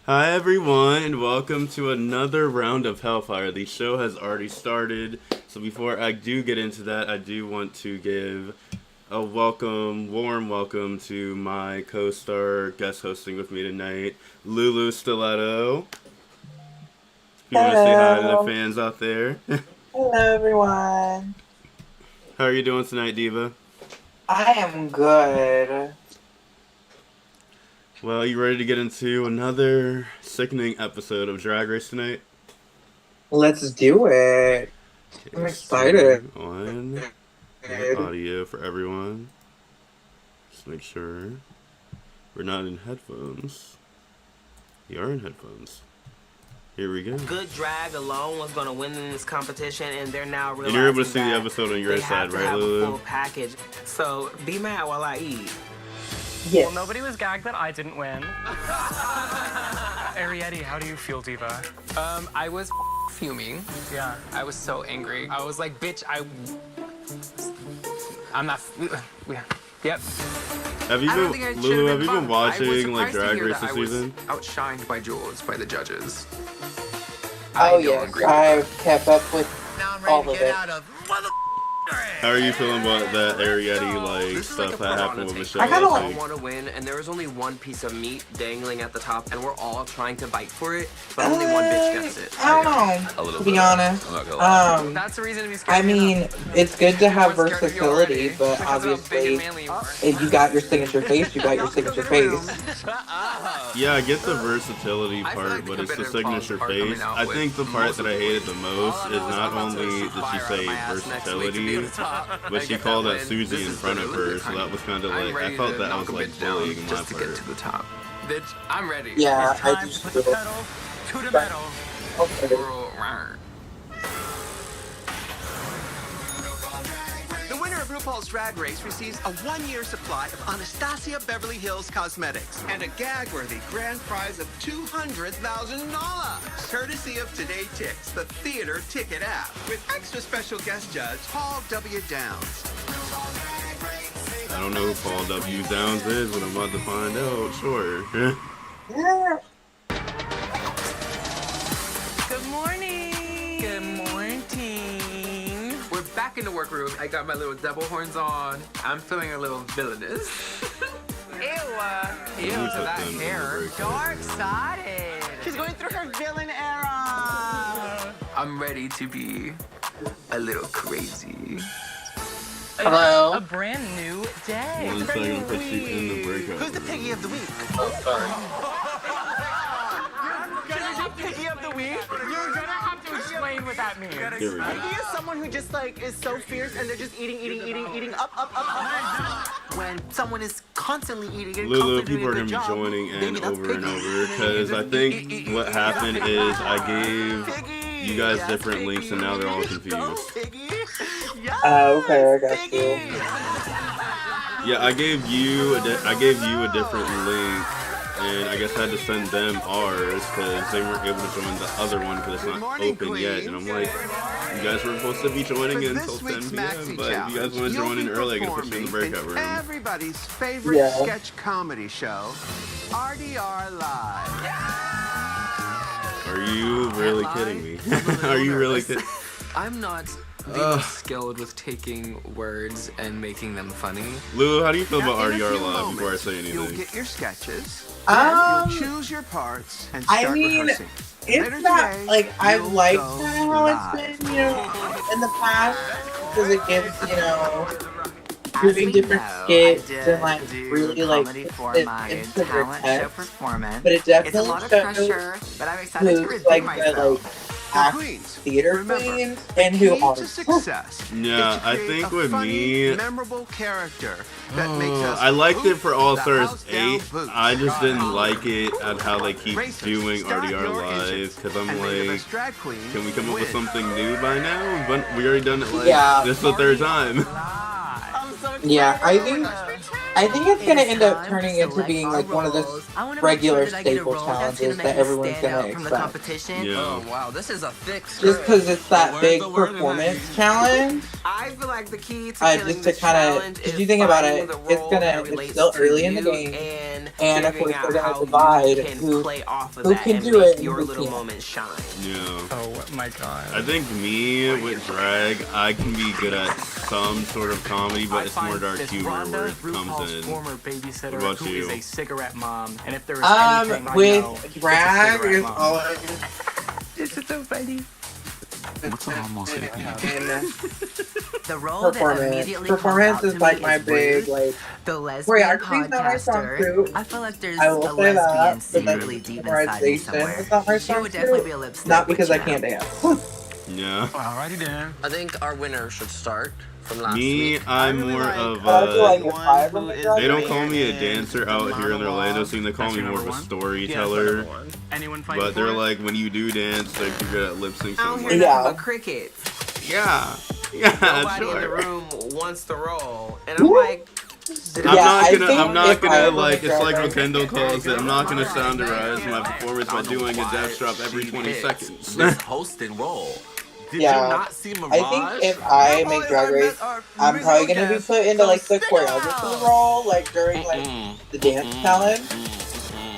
Hi everyone, and welcome to another round of Hellfire. The show has already started, so before I do get into that, I do want to give a warm welcome to my co-star guest hosting with me tonight, Lulu Stiletto. You want to say hi to the fans out there? Hello everyone. How are you doing tonight, Diva? I am good. Well, you ready to get into another sickening episode of Drag Race tonight? Let's do it. I'm excited. On audio for everyone. Just make sure we're not in headphones. We are in headphones. Here we go. Good drag alone was going to win in this competition, and they're now realizing and you're able to see the episode on your side, right, Lulu? A full package. So be mad while I eat. Yes. Well, nobody was gagged that I didn't win. Arietti, how do you feel, Diva? I was fuming. Yeah. I was so angry. I was like, bitch, I'm not. Yep. Have you been, Lulu? Have you been watching like Drag Race this season? Outshined by Jules, by the judges. Oh yes, I've kept up with all of it. How are you feeling about that Arietti like stuff that happened with Michelle? I kind of want to win, and there was only one piece of meat dangling at the top, and we're all trying to bite for it, but only one bitch gets it. I don't know, to be honest. That's the reason to be scared. I mean, it's good to have versatility, but obviously, if you got your signature face, you got your signature face. Yeah, I get the versatility part, but it's the signature face. I think the part that I hated the most is not only did she say versatility, but she called out Susie in front of her, so that was kind of like, I felt that was like bullying my just to get part. to the top. Bitch, I'm ready. Yeah, it's I time just to put the pedal to the metal. The winner of RuPaul's Drag Race receives a one-year supply of Anastasia Beverly Hills Cosmetics and a gag-worthy grand prize of $200,000, courtesy of Today Ticks, the theater ticket app, with extra special guest judge Paul W. Downs. I don't know who Paul W. Downs is, but I'm about to find out. Sure. Yeah. Good morning. Good morning. We're back in the workroom. I got my little double horns on. I'm feeling a little villainous. Ew. Ew to that hair. Dark-sided. She's going through her villain era. I'm ready to be a little crazy. Hello. A brand new day. 1 second, put you in the breakout. Who's the piggy of the week? Oh, sorry. Piggy of the week? You're gonna have to explain what that means. Here we go. Piggy is someone who just like is so fierce and they're just eating up. When someone is constantly eating and Lulu, constantly people are doing going a to be good job, joining in maybe that's over and piggy. over, because I think what happened is I gave you guys different links, and now they're all confused. Okay, I got you. Yeah, I gave you a different link, and I guess I had to send them ours because they weren't able to join the other one because it's not open yet. And I'm like, you guys were supposed to be joining in until 10 p.m., but if you guys want to join in early, I can put you in the breakout room. Everybody's favorite sketch comedy show, RDR Live. Are you really kidding me? Are you really kidding? I'm not the most skilled with taking words and making them funny. Lulu, how do you feel about In a RDR few Live moments, before I say You'll anything? get your sketches. Um, You'll choose your parts and I start mean, rehearsing. it's Later not today, like I've you'll liked go kind of how live. it's been, in the past, because it gives, doing different skits and like really like for my into their talent show text. performance. But it It's a definitely lot of shows pressure, but I'm excited to who's redeem like myself. The queens, theater remember, queens and who key are to success Yeah, is to I create think a with funny, me, memorable character that makes us I liked it for All the Stars house down 8. boots. I just didn't like it at how they keep Racers, doing start RDR your Live, engines, because I'm and may the like, best drag queen can we come up with win. something new by now? But we already done it like this is the third time. Yeah, I think it's gonna end up turning into being like one of those regular staple challenges that everyone's gonna expect. Yeah. Oh wow, this is a thick Just script. because it's that big performance challenge. I feel like the key to killing Just to this kind of, challenge because is you think about it, finding the role that it's relates still to early in the you game. and And of course, figuring they're out gonna how divide you can who play off of who that can and do make it and your who little can't. moment shine. Yeah. Oh my god. I think me with drag, I can be good at some sort of comedy, but it's more dark humor where it comes in. Former babysitter What about who you? is a cigarette mom, and if there is anything I know, With it's a drag cigarette is mom. always This is so funny. What's a homosapien? in The role that immediately performance comes out is to like me my is big Ruth, like. the lesbian Choreography is not my strong podcaster. suit. I feel like there's I a will say that, lesbian but then secretly deep inside me memorization somewhere. is not my She strong would definitely suit. be a lipstick. Not because I but, can't you dance. Yeah. Alrighty then. I think our winner should start from last Me, week. I'm really more like, of I feel like a. if I from the They drag They don't race- call me a And dancer the out here in Orlando, monologue. so they call That's me your more of a number one? storyteller. Anyone fighting But they're for it? like, when you do dance, like you're good at lip sync. I don't So hear Yeah. nothing but crickets. yeah, yeah, Nobody in the sure. room wants to roll, and I'm like, I'm Yeah, not I gonna, think I'm not if I gonna were like. the It's like drag what Kendall calls it. I'm not gonna sounderize my performance by doing a death drop every 20 seconds. This host and roll. Did Yeah. you not see Mirage? I think if I make Drag Race, I'm probably gonna be put into like the choreographer role, like during like the dance challenge,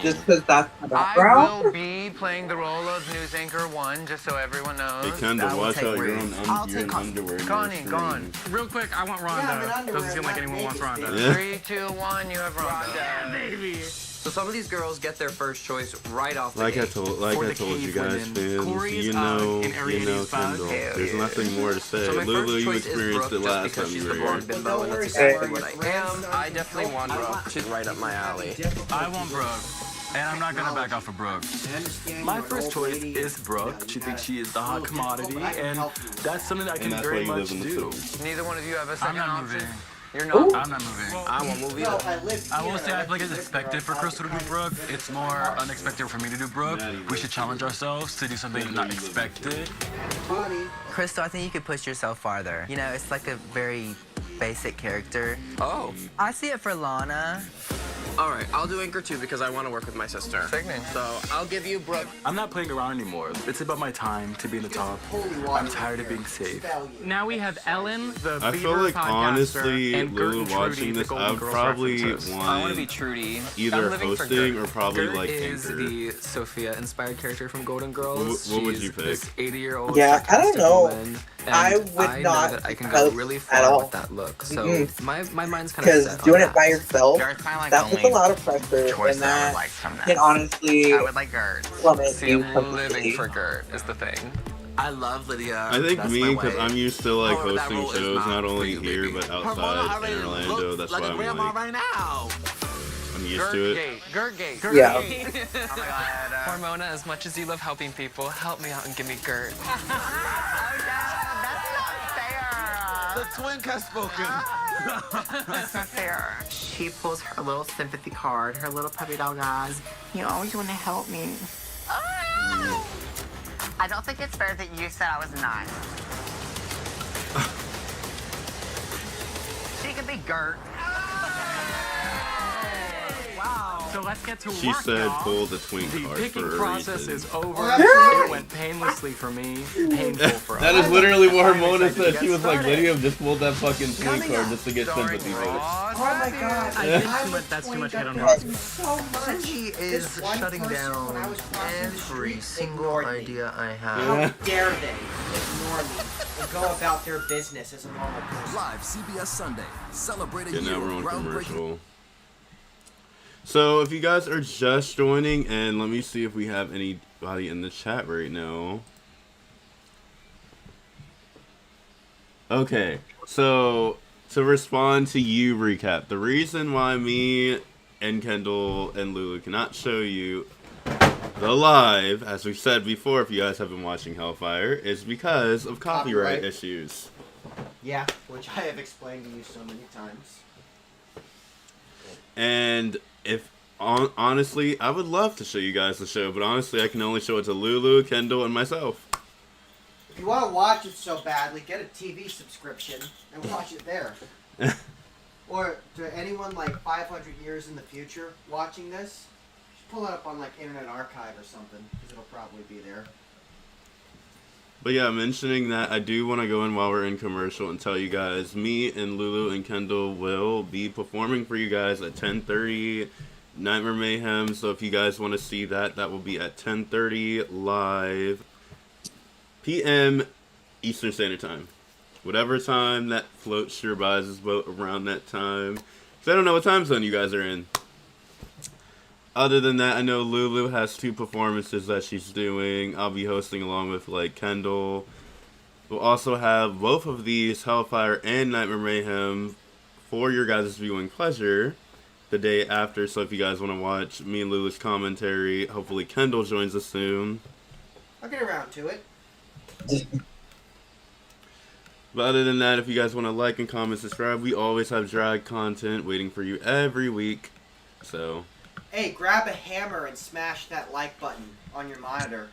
just because that's my background. I will be playing the role of News Anchor 1, just so everyone knows. Hey Kendall, watch out! You're in I'll you're in take underwear. in your Connie, gone. screen. Real quick, I want Rhonda. Doesn't seem like anyone wants Rhonda. Yeah. 3, 2, 1, you have Rhonda. Baby. so some of these girls get their first choice right off the Like I gate. told For the you cave guys, women, fans, Corey's, you know in Ariane's bag. Kendall. There's nothing more to say. So my Lulu, first you choice is experienced Brooke it just last because time she's you the were here. blonde bimbo, and that's exactly what I am. I definitely want Brooke. She's right up my alley. I want Brooke. And I'm not gonna back off of Brooke. My first choice is Brooke. She thinks she is the hot commodity, and that's something I can that's why very you much live in the do. city. Neither one of you have a I'm second not option. moving. You're not. I'm not moving. I won't move either. I will say I feel like it's expected for Crystal to do Brooke. It's more unexpected for me to do Brooke. We should challenge ourselves to do something not expected. Crystal, I think you could push yourself farther. You know, it's like a very basic character. Oh. I see it for Lana. All right, I'll do Anchor 2 because I want to work with my sister. Sickening. So I'll give you Brooke. I'm not playing around anymore. It's about my time to be in the top. I'm tired of being safe. Now we have Ellen, the I feel Bieber like podcaster, honestly, and Gert Lulu and Trudy, watching the this, Golden I would Girls probably references. I want to be want Trudy. either I'm living for hosting Gert. or probably Gert like is Anchor. the Sophia-inspired character from Golden Girls. What would She's you pick? This 80-year-old Yeah, I don't sarcastic know. woman, and I would I know not that I can host go really at far all. with that look. So my mind's kind of Because set doing on it by that. yourself, Gart's kind of like that the puts a only lot of pressure, choice and that I would that like from this. can honestly I would like Gert. plummet See, you I'm completely. living for Gert is the thing. I love Lydia. I think That's me, my because way. I'm used to like However, that hosting role is shows, not for only you, here baby. but Her mama outside already in Orlando. looks That's like why a I'm grandma like, right now. I'm used Gert to it. Gate. Gert Gate. Yeah. Oh my god. Hormona, as much as you love helping people, help me out and give me Gert. The twin has spoken. That's not fair. She pulls her little sympathy card, her little puppy dog eyes. You always want to help me. I don't think it's fair that you said I was nice. She can be Gert. So let's get to She work, said y'all. pull the twink The card picking for a process reason. is over. It went painlessly for me. Painful for us. That is literally what I'm Hormona excited to said. get She was like, started. Lydia just pulled that fucking twink card just to get sympathy votes. Oh my god. I did too much. That's too much hit on her. She is shutting down every single idea I have. Yeah. Dare they ignore me and go about their business as a normal person? Live CBS Sunday. Celebrate a Yeah, year now we're of on groundbreaking. commercial. So if you guys are just joining, and let me see if we have anybody in the chat right now. Okay, so to respond to you, recap, the reason why me and Kendall and Lulu cannot show you the live, as we've said before, if you guys have been watching Hellfire, is because of copyright issues. Yeah, which I have explained to you so many times. And if honestly, I would love to show you guys the show, but honestly, I can only show it to Lulu, Kendall, and myself. If you want to watch it so badly, get a TV subscription and watch it there. Or to anyone like 500 years in the future watching this, just pull it up on like Internet Archive or something, because it'll probably be there. But yeah, mentioning that, I do want to go in while we're in commercial and tell you guys, me and Lulu and Kendall will be performing for you guys at 10:30 Nightmare Mayhem. So if you guys want to see that, that will be at 10:30 live PM Eastern Standard Time. Whatever time that floats your guys' boat around that time. So I don't know what time zone you guys are in. Other than that, I know Lulu has 2 performances that she's doing. I'll be hosting along with like Kendall. We'll also have both of these, Hellfire and Nightmare Mayhem, for your guys' viewing pleasure the day after. So if you guys want to watch me and Lulu's commentary, hopefully Kendall joins us soon. I'll get around to it. But other than that, if you guys want to like and comment, subscribe, we always have drag content waiting for you every week. So, hey, grab a hammer and smash that like button on your monitor.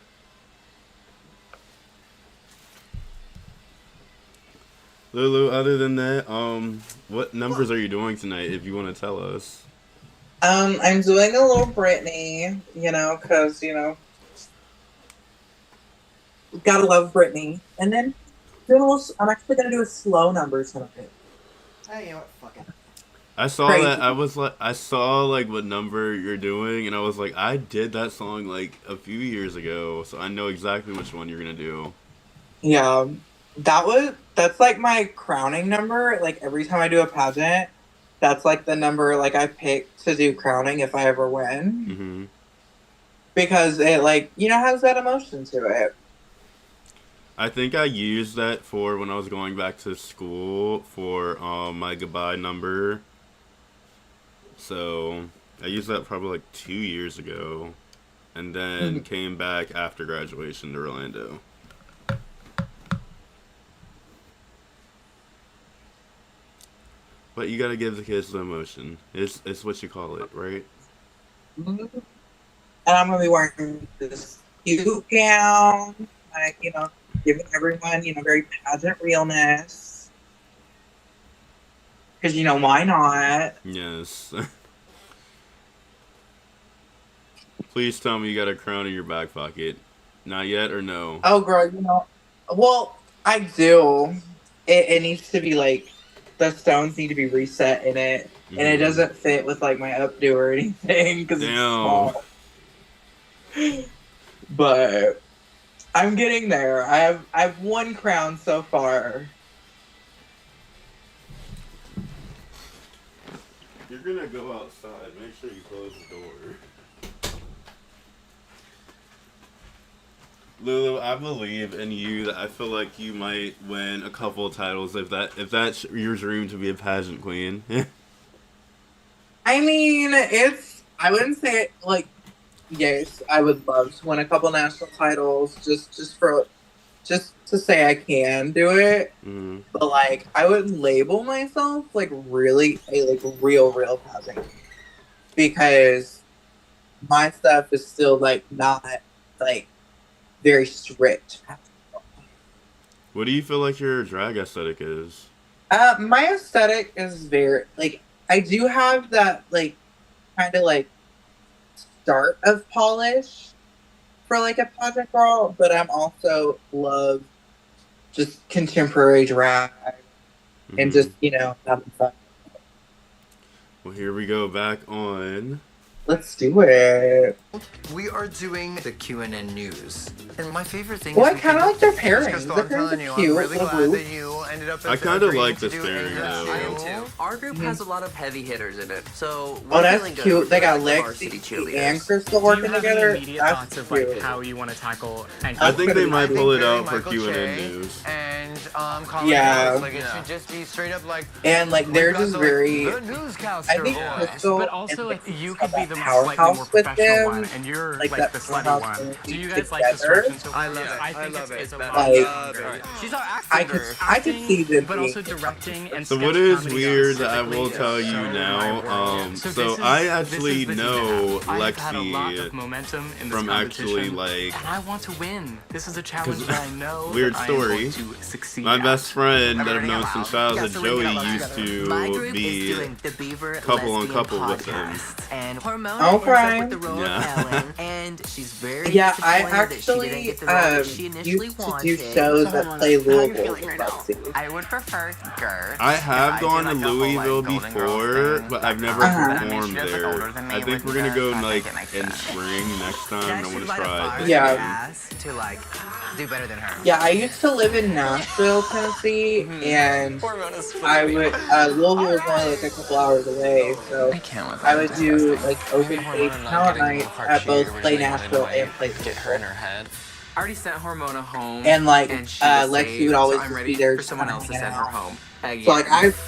Lulu, other than that, what numbers are you doing tonight, if you want to tell us? I'm doing a little Britney, you know, because, you know, gotta love Britney. And then I'm actually gonna do a slow number tonight. Hey, you know what? Fuck it. I saw that. I saw like what number you're doing, and I was like, I did that song like a few years ago, so I know exactly which one you're gonna do. Yeah, that's like my crowning number. Like every time I do a pageant, that's like the number like I pick to do crowning if I ever win. Mm-hmm. Because it like, you know, has that emotion to it. I think I used that for when I was going back to school for my goodbye number. So I used that probably like 2 years ago, and then came back after graduation to Orlando. But you gotta give the kids the emotion. It's what you call it, right? And I'm gonna be wearing this cute gown, like, you know, giving everyone, you know, very pageant realness. Because, you know, why not? Yes. Please tell me you got a crown in your back pocket. Not yet, or no? Oh, girl, you know, well, I do. It needs to be, like, the stones need to be reset in it. And it doesn't fit with, like, my updo or anything, because it's small. But I'm getting there. I've one crown so far. You're gonna go outside. Make sure you close the door. Lulu, I believe in you. That I feel like you might win a couple of titles if that's your dream to be a pageant queen. I mean, I wouldn't say it, like, yes, I would love to win a couple national titles just to say I can do it. Mm-hmm. But like, I would label myself like really a like real pageant queen, because my stuff is still like not like very strict. What do you feel like your drag aesthetic is? My aesthetic is very like, I do have that like kind of like start of polish for like a pageant girl, but I'm also love just contemporary drag and just, you know, having fun. Well, here we go back on. Let's do it. We are doing the QNN news. And my favorite thing Well, is I kind of like their pairing. Crystal, The I'm pairings telling are you, cute. I'm really little glad group. that you ended up I kind of agreeing like to this do pairing, it. though. I am too. Our group has a lot of heavy hitters in it, so Oh, we're that's feeling good. cute. They got We're varsity Lexi cheerleaders. and Crystal Do working you have together. any immediate That's thoughts of cute. like how you want to tackle? I think they might pull it Barry out for Michael QNN Che news. And Colin Yeah. Rose. Like it should just be straight up like. And like they're we've got just the, very. the newscaster I think voice. Crystal But also, and like, you Lexi could be have the that slightly more powerhouse with professional them. one, and you're Like like that the slutty powerhouse one. and Do you together. guys like the structure so I love far? it. I think I love it's it. a Like, lot Right. She's our I could acting, see them but being also directing and So sketch what is comedy weird, I specifically will is tell you so my now. world. So this I is actually the know season. I've had a lot of Lexi momentum in this from actually competition, like. and I want to win. This is a challenge that I know Weird that I am story. going to succeed. My best friend that I've Everybody known out. since I was Yeah, a so we Joey can all used together. My to group is be doing the Beaver couple on Lesbian couple with them. podcast. And Hormona Okay. ends up with the role Yeah. of Ellen, and she's very Yeah, I disappointed that she didn't actually get the role that she initially used to do wanted. shows that play How you Louisville. feeling right now? I would prefer Gert. I have I do gone to like the whole, Louisville like, Golden Girls before, thing. but I've never Uh-huh. performed She does look older there. than me, I think which we're gonna go does, I like think it makes in sense. spring next time. I She want to light a try fire it. in Yeah. her ass to like do better than her. Yeah, I used to live in Nashville, Tennessee, and I would Louisville was only like a couple hours away, so I would do like open stage talent nights at both Play Nashville and Play Louisville. I already sent Hormona home. And like she was Lexi saved, would always so I'm just ready be there for someone else to hanging send her out. home. So like I've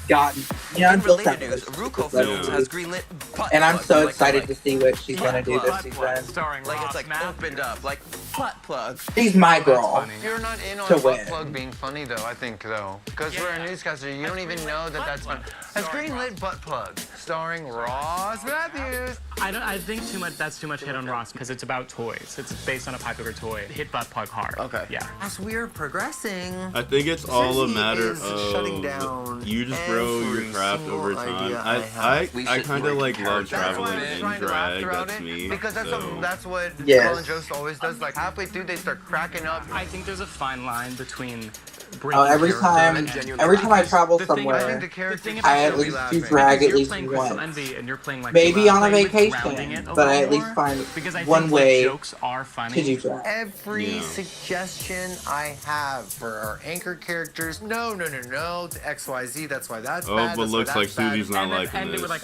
gotten, I'm still Related news, RuPaul Films has greenlit butt and I'm plug. so Like, excited to see what she's gonna do this season. Starring Like it's Ross like Mapp. opened up, like butt plug. She's my girl. You're not in on To butt win. plug being funny though, I think though. Because we're a newscaster, you don't even know that that's fun. Has greenlit butt plug, starring Ross Matthews. I think that's too much hit on Ross because it's about toys. It's based on a popular toy. It hit butt plug hard. Okay. Yeah. As we're progressing, I think it's all a Susie matter is shutting of down you just grow your every craft single over time. idea I We I should kind of break like love character. traveling That's in why I'm trying to laugh drag. throughout That's it, me. because that's what Yes. Colin Jost always does. Like halfway through, they start cracking up. I think there's a fine line between Oh, bringing every character time, and every time I travel The thing- I I think somewhere, the character thing should I at be least do laughing. drag at you're least playing Crystal once. Envy and you're playing like Maybe on a play with vacation, grounding it a but I little at least more, find because I one think way the jokes are funny. to do drag. Every Yeah. suggestion I have for our anchor characters, no, to XYZ, that's why that's Oh, bad. but that's why looks like that's bad. Susie's not And then liking end it this. with like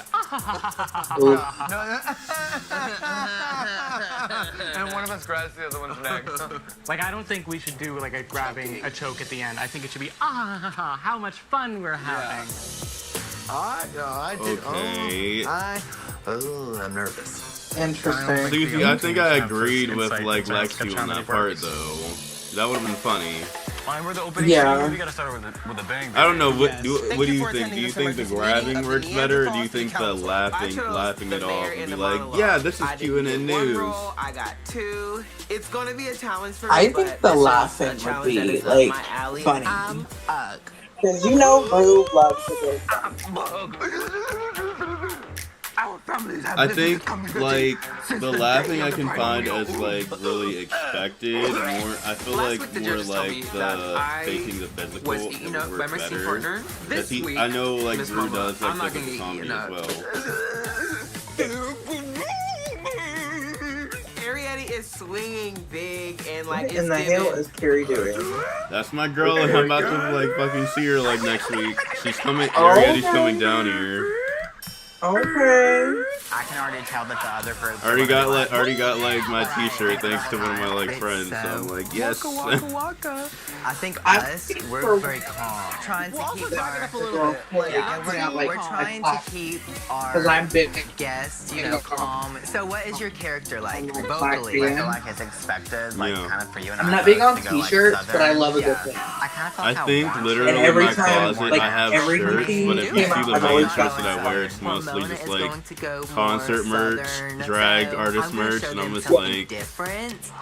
Oof. And one of us grabs the other one's neck. like I don't think we should do like a grabbing a choke at the end. I think it should be how much fun we're having. I did. Okay. I'm nervous. Interesting. Susie, I think I agreed with Insight like into how Lexi sketch on comedy that part works. though. That would have been funny. Fine, we're the opening Yeah. scene. We gotta start with a bang. I don't know what Yes. do Thank what do you you for think? Do attending you this think the emergency grabbing meeting of works the better, or do you Neanderthal think the Council. I chose laughing the it off mayor and and be the like, monologue. yeah, this is I Q&A didn't get one news? role, I got two. It's gonna be a challenge for me. I think but the it's just a laughing would challenge that be is up like my alley. funny. I'm ugh. Because you know Rue loves to go. I think like the laughing I can find as like really expected. More, I feel Last like week the more judges told me like that the I faking the physical was eaten up would by work my scene better. partner. This He, week, I know like Miss Rue Mama, does like I'm not that gonna with get comedy eaten as up. well. Ariette is swinging big and like What it's in the hell giving. is Carrie doing? That's my girl, and I'm about to like fucking see her like next week. She's coming. Oh, Ariette's okay. coming down here. Okay. I can already tell that the other groups Already got like my T-shirt thanks to one of my like friends. So I'm like, yes. I think I us, think we're we're- very calm. Trying to keep our, Like, we're trying to keep Because our I'm big. guests, calm. So what is your character like vocally? Black I feel man. like it's expected, like Yeah. kind of for you and I'm I. not big on to go, like, t-shirts, but I southern. love a good Yeah. thing. I kind of felt I how think Ross literally And in every my time, closet like, I have every shirts, movie but if you came see out, the I've main always shirts got that I wear, it's mostly Hormona just is like going to go concert more merch, southern, drag so artist I'm gonna merch, show and I'm them just something like, different.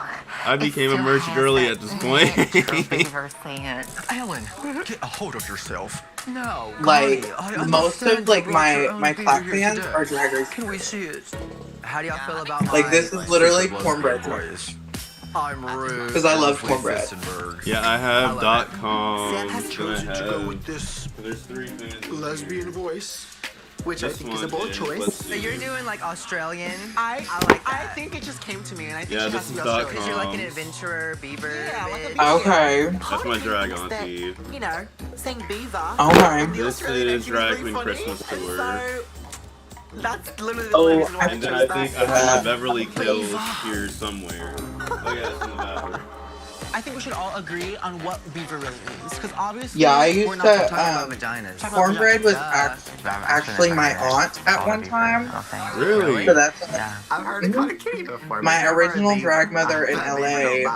I became a merch girly at this point. Ellen, Get a hold of yourself. no. Like, I most of understand like you my brought your own my beer class here bands today. are draggers. Can we see it? How do y'all feel about my, Like this is literally cornbread. I'm rude. Because I love cornbread. Yeah, I have .com. Sam has and I chosen to go have. This There's three things. lesbian voice. Which I This think is a one bold is- choice. let's So see. you're doing like Australian. I like that. I think it just came to me, and I think Yeah, she this has to is be Australian. Because you're like an .com. adventurer, beaver. Yeah, like a bitch. beaver. Okay. That's my drag on That, feed. you know, saying beaver. Okay. The This Australian is accent Drag really Queen funny, Christmas and Tour. So that's literally the Oh, only reason why And then chose I that. think I have my Beverly Hills here somewhere. Oh yeah, it's in the bathroom. I think we should all agree on what beaver really means, because obviously Yeah, I used we're not to, talking about vaginas. Talk about Cornbread was vagina. actually my aunt at one time. Really? So that's Yeah. I've heard it called a kitty before. my original drag mother in LA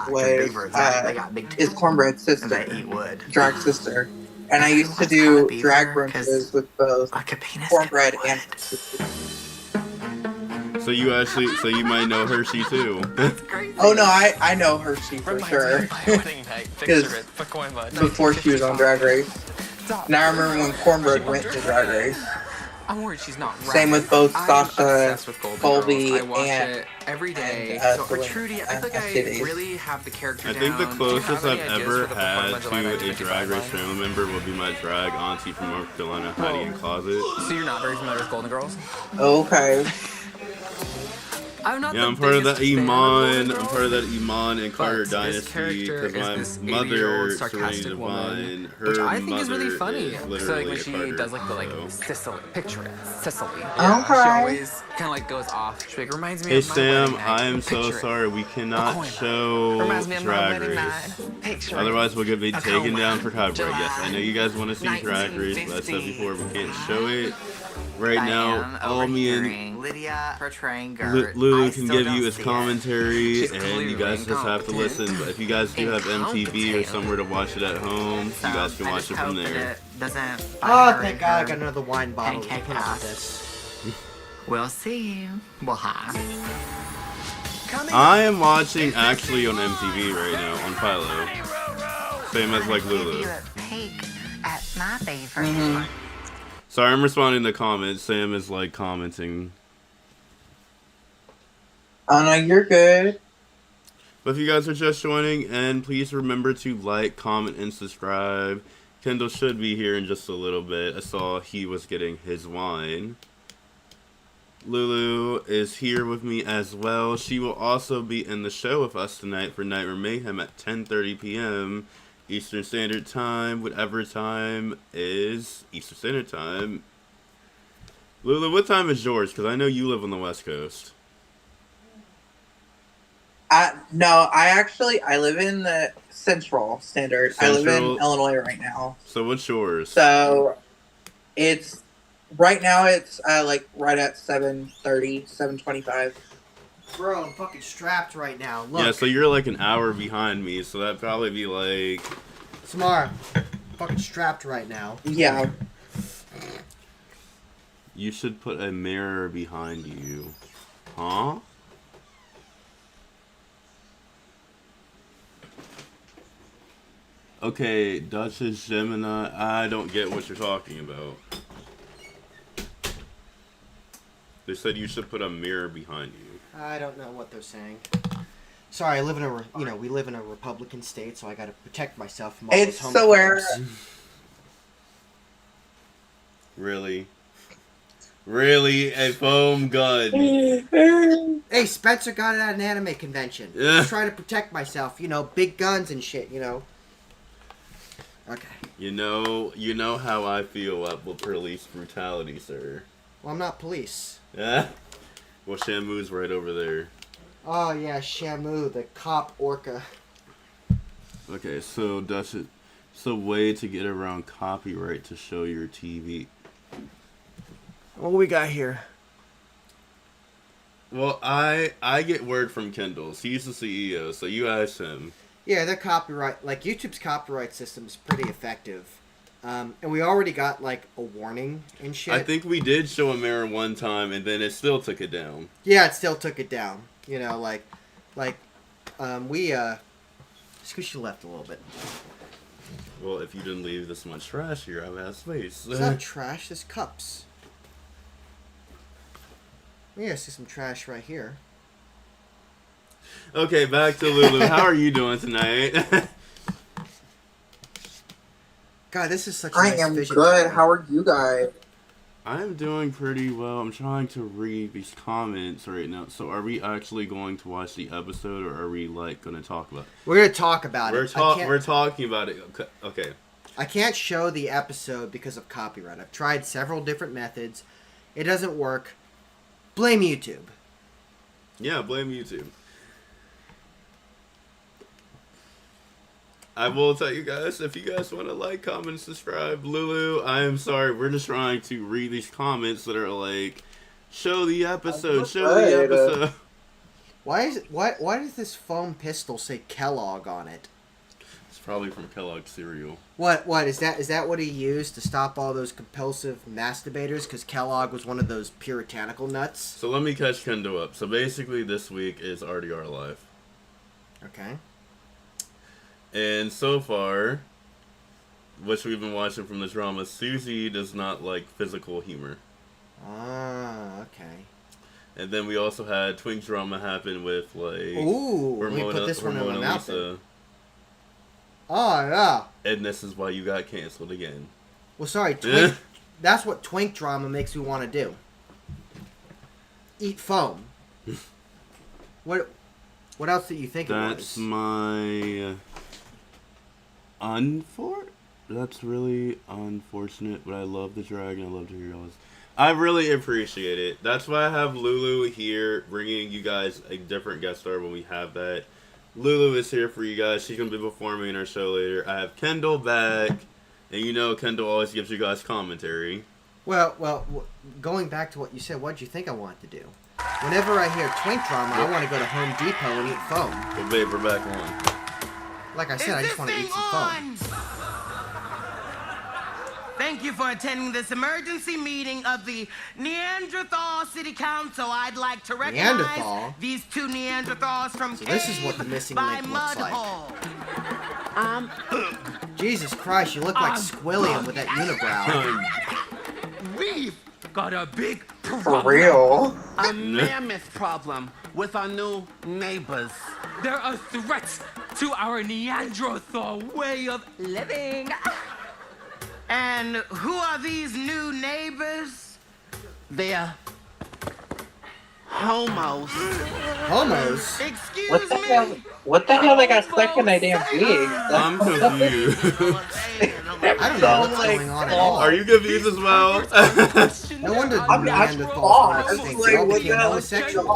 is Cornbread's They sister, eat wood. drag sister, and I used to do drag brunches with both Like a penis. Cornbread and. So you might know Hershey too. Oh no, I know Hershey for sure. Because before she was on Drag Race. And I remember when Cornbread went to Drag Race. I'm worried she's not right. Same with both Sasha, Colby, Colby, and every day. and, For Trudy, I feel like I really have the character I think the closest I've ever had to a Drag Race family member will be my drag auntie from North Carolina, hiding in closet. So you're not very familiar with Golden Girls? Okay. I'm not I'm part of that Iman. I'm part of that Iman and Carter dynasty because my mother, Serenity Divine, her I think is really funny. is So literally when a she Carter. does like Sicily, picture it, Sicily. Okay. She always kind of like goes off. She like reminds me Hey of my Sam, wedding night. I am so Picture it. sorry we cannot show Reminds me of my Drag wedding Race. night. Picture it. Otherwise we'll get A taken coma. down for copyright. Yes, I know you guys want to see Drag Race, but I said 1950. before we can't show it right now. All me and Lydia portraying Gert. Lulu can give you his commentary, and you guys just have to listen. But if you guys do have MTV or somewhere to watch it at home, you guys can watch it from there. Oh, thank God I got another wine bottle to put up this. We'll see. We'll have. I am watching actually on MTV right now on Philo. Same as like Lulu. At my favorite. Sorry, I'm responding to comments. Sam is like commenting. Oh no, you're good. But if you guys are just joining, and please remember to like, comment, and subscribe. Kendall should be here in just a little bit. I saw he was getting his wine. Lulu is here with me as well. She will also be in the show with us tonight for Nightmare Mayhem at 10:30 p.m. Eastern Standard Time, whatever time is Eastern Standard Time. Lulu, what time is yours? Because I know you live on the West Coast. No, I live in the Central Standard. I live in Illinois right now. So what's yours? So it's right now it's like right at 7:30, 7:25. Bro, I'm fucking strapped right now. Look. Yeah, so you're like an hour behind me, so that'd probably be like... Samara, fucking strapped right now. Yeah. You should put a mirror behind you. Huh? Okay, Duchess Gemini, I don't get what you're talking about. They said you should put a mirror behind you. I don't know what they're saying. Sorry, I live in a we live in a Republican state, so I got to protect myself from all those homophobes. So where? Really? Really? A foam gun? Hey, Spencer got it at an anime convention. Yeah. Just trying to protect myself, big guns and shit, Okay. You know how I feel about police brutality, sir. Well, I'm not police. Yeah? Well, Shamu's right over there. Oh, yeah, Shamu, the cop orca. Okay, so Duchess, it's a way to get around copyright to show your TV. What we got here? Well, I get word from Kendall. He's the CEO, so you ask him. Yeah, their copyright, YouTube's copyright system is pretty effective. And we already got, a warning and shit. I think we did show a mirror one time, and then it still took it down. Yeah, it still took it down. We, scooch you left a little bit. Well, if you didn't leave this much trash here, I would have space. It's not trash, there's cups. Yeah, I see some trash right here. Okay, back to Lulu. How are you doing tonight? God, this is such a I nice am vision. good. How are you guys? I'm doing pretty well. I'm trying to read these comments right now. So are we actually going to watch the episode, or are we, going to talk about it? We're going to talk about it. We're talking about it. Okay. I can't show the episode because of copyright. I've tried several different methods. It doesn't work. Blame YouTube. Yeah, blame YouTube. I will tell you guys, if you guys want to like, comment, subscribe. Lulu, I am sorry. We're just trying to read these comments that are show the episode, show the episode. Why does this foam pistol say Kellogg on it? It's probably from Kellogg's cereal. What is that? Is that what he used to stop all those compulsive masturbators? Because Kellogg was one of those puritanical nuts. So let me catch Kendall up. So basically, this week is RDR Live. Okay. And so far, which we've been watching from the drama, Susie does not like physical humor. Ah, okay. And then we also had Twink drama happen with like. Ooh, let me put this one in my mouth. Lisa. Oh yeah. And this is why you got canceled again. Well, sorry, Twink. That's what Twink drama makes me want to do. Eat foam. What else did you think it was? That's my That's really unfortunate, but I love the drag and I love to hear y'all's. I really appreciate it. That's why I have Lulu here, bringing you guys a different guest star when we have that. Lulu is here for you guys. She's going to be performing in our show later. I have Kendall back, and you know Kendall always gives you guys commentary. Well, going back to what you said, what did you think I wanted to do? Whenever I hear Twink drama, I want to go to Home Depot and eat foam. But babe, we're back on. Like I said, I just want to eat some foam. Thank you for attending this emergency meeting of the Neanderthal City Council. I'd like to recognize these two Neanderthals from So this is what the missing by link looks like. Mudhole. Jesus Christ, you look like Squilliam with that unibrow. We've got a big For real? A mammoth problem with our new neighbors. They're a threat to our Neanderthal way of living. And who are these new neighbors? They're homos. Homos? Excuse What the me? hell? What the hell they got stuck in their damn wigs? I'm confused. I don't know what's going on at all. Are you confused as well? No wonder I'm Neanderthals lost. wanted to think Like, they all what became the hell? homosexual.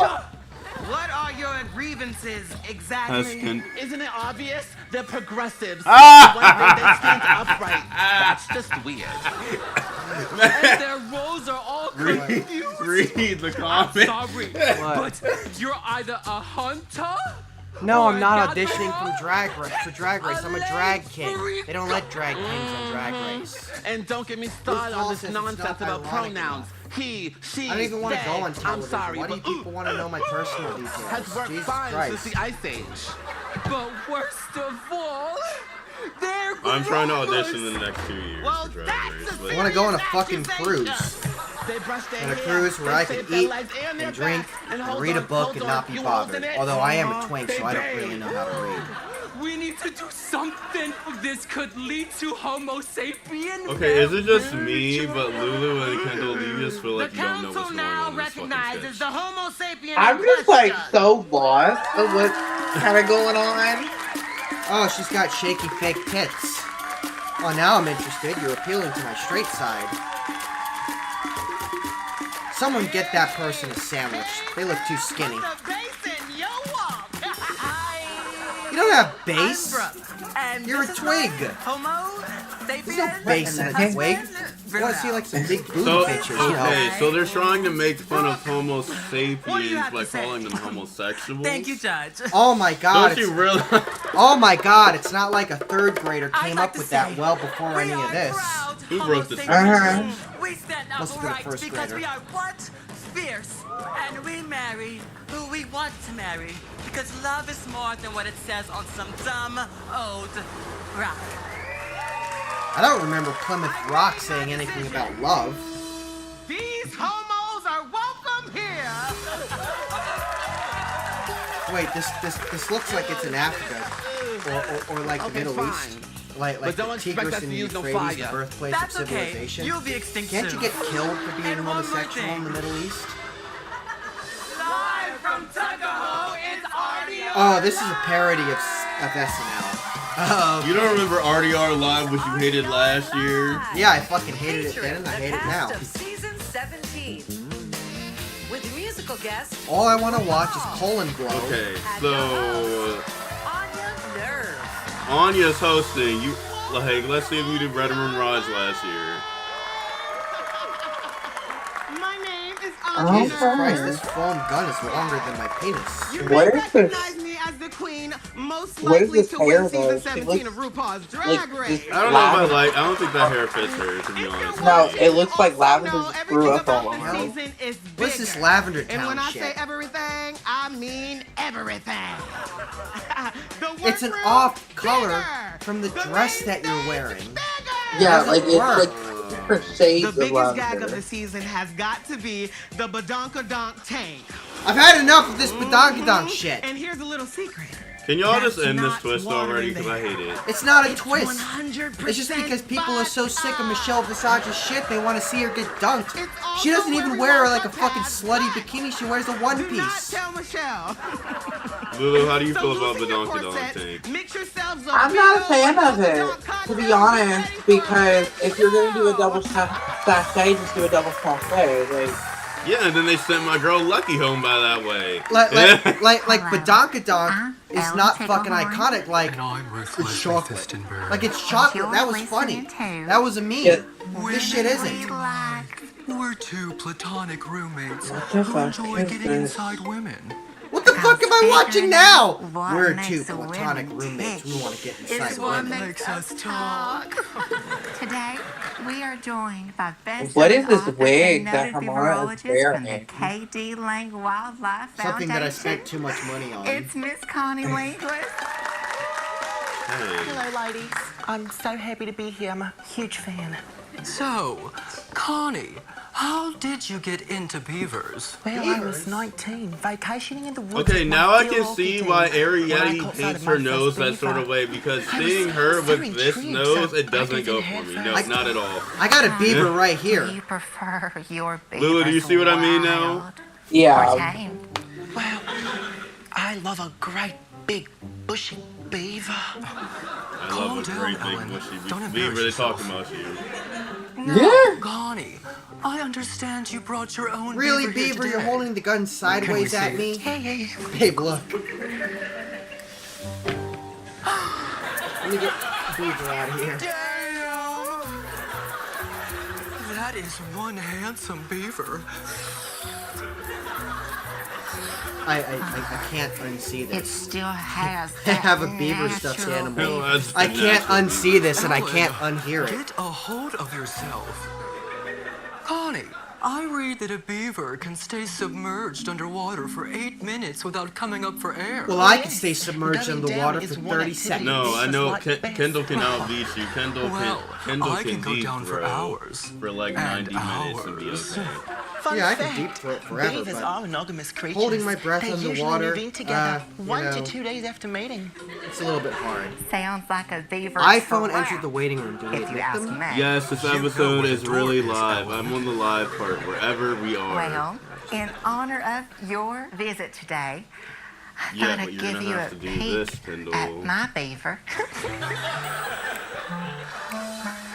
What are your grievances exactly? Isn't it obvious? They're progressives. Ah! One day they stand upright. That's just weird. And their roles are all confused. Read the comment. I'm sorry, but you're either a hunter. No, I'm not auditioning for Drag Race. I'm a drag king. They don't let drag kings on Drag Race. And don't get me started on this nonsense about pronouns. He, she, I don't even want to go on they. television. I'm sorry, Why do but you people want to know my personal details? has worked Jesus fine Christ. since the Ice Age. But worst of all, they're I'm trying to audition in the next 2 years for Drag Race. I want to go on a fucking cruise. They brush their On a hair, cruise where they I save can their eat lives and their and drink back, and hold read a on, book hold and on. not be You bothered. holding it? Although I am a twink, so I don't Baby. really know how to read. We need to do something. This could lead to Homo sapien. Okay, is it just me, but Lulu and Kendall, do you just feel like you don't know what's going on in this fucking recognizes sketch? the Homo sapien. I'm just like so lost of what's kind of going on. Oh, she's got shaky fake tits. Oh, now I'm interested. You're appealing to my straight side. Someone get that person a sandwich. They look too skinny. You don't have bass. You're a twig. There's no bass in a twig. You want to see like some big booty bitches, you know. Okay, so they're trying to make fun of Homo sapiens by calling them homosexuals. Thank you, Judge. Oh my god. Don't you realize? Oh my god, it's not like a third grader came up with that well before any of this. Who wrote this? We stand up Must for have been a rights first because grader. we are what? Fierce. And we marry who we want to marry. Because love is more than what it says on some dumb old rock. I don't remember Plymouth Rock saying anything about love. These homos are welcome here. Wait, this looks like it's in Africa. Or like the Middle East. Like But the don't expect Tigris us and to the use no Euphrates, the fire. birthplace That's of okay. civilization. You'll be extinct Can't you soon. get killed for being And one more homosexual thing. in the Middle East? Live from Tuckahoe is RDR. Oh, this is a parody of SNL. You don't remember RDR Live, which you hated last year? Yeah, I fucking hated it then and I hate it now. Of season 17. With musical guest All I want to watch is Colon Glow. Okay, so Anya Nerve. Anya's hosting. You like? Let's see if you did Red Room Raj last year. My name is Jesus Christ, this foam gun is longer than my penis. What is this? recognize me as the queen most What is likely this to hair, win season though? She 17 of looks RuPaul's Drag Race. I don't know if I don't think that hair fits her, to be honest. No, it looks like lavender just grew up all This over. season is bigger. What's this lavender And town when I shit? say everything, I mean everything. It's an off color from the dress that you're wearing. Yeah, Doesn't like it's work. like different shades The of biggest gag of lavender. the season has got to be the badonkadonk tank. I've had enough of this badonkadonk shit. And here's a little secret. Can y'all just That's end this not twist water already? in Because I hate it. It's not a twist. 100% It's just because people are so sick of Michelle Visage's shit, they want to see her get dunked. She doesn't even wear like a fucking slutty bikini. She wears a one Do not piece. tell Michelle. Lulu, how do you So feel about loosen your Badonkadonk corsets, tank? Mix yourselves a I'm not a real fan of it, badonkadonk to be honest, because if you're gonna do a double sachet, just do a double sachet. Like, Yeah, and then they sent my girl Lucky home by that way. Like badonkadonk is not fucking iconic. Like it's chocolate. Like it's chocolate. That was funny. That was a meme. This shit isn't. We're two platonic roommates the who fuck enjoy is getting this? inside women. What the fuck am I watching now? What We're makes two a platonic women roommates. tick We want to get is inside what women. makes us talk. Today, we are joined by what is this author wig and that noted Samara is virologist from the wearing? KD Lang Wildlife Foundation. Something that I spent too much money on. It's Miss Connie Linguist. Hello, ladies. I'm so happy to be here. I'm a huge fan. So, Connie, how did you get into beavers? Well, I was 19, vacationing in the woods. Okay, with my now I field can hockey see team. why When I Ariete caught sight paints of her my nose first that sort of beaver, way, because I was seeing her so with this intrigued, nose, so it I doesn't go did for me. head No, first. not at all. I got a beaver right here. Do you prefer your beavers Lulu, do you see what I mean now? wild Yeah. or tame? Well, I love a great big bushy beaver. I Calm love a down, great big Ellen. bushy Don't beaver. embarrass They yourself. talking about you. Yeah. Connie, I understand you brought your own Really, beaver here beaver? You're today. holding the gun sideways see at it? me? Yeah. Babe, look. Let me get beaver out of here. That is one handsome beaver. I can't unsee It this. still has I that have a beaver stuffed natural animal. No, that's I the can't natural unsee this and I can't Ellen, unhear it. Get a hold of yourself. Connie, I read that a beaver can stay submerged underwater for 8 minutes without coming up for air. Well, I can stay submerged Diving underwater down for is one 30 activity. seconds. No, I know Just like best. Kendall can outbeat you. Kendall I can go deep down for throw hours. for like And 90 minutes and be hours. okay. Fun Yeah, I can fact, deep throat forever, beavers but are monogamous creatures. holding my breath they underwater, usually move in together you 1 know. to 2 days after mating. It's a little bit hard. Sounds like a beaver. iPhone trap, entered the waiting room. Do we if you admit ask them? me. Yes, this You know episode what is the door really is, live. Ellen. I'm on the live part, wherever we are. Well, in honor of your visit today, I Yeah, thought but I'd you're give gonna you have a to do peek this, Kendall. at my beaver.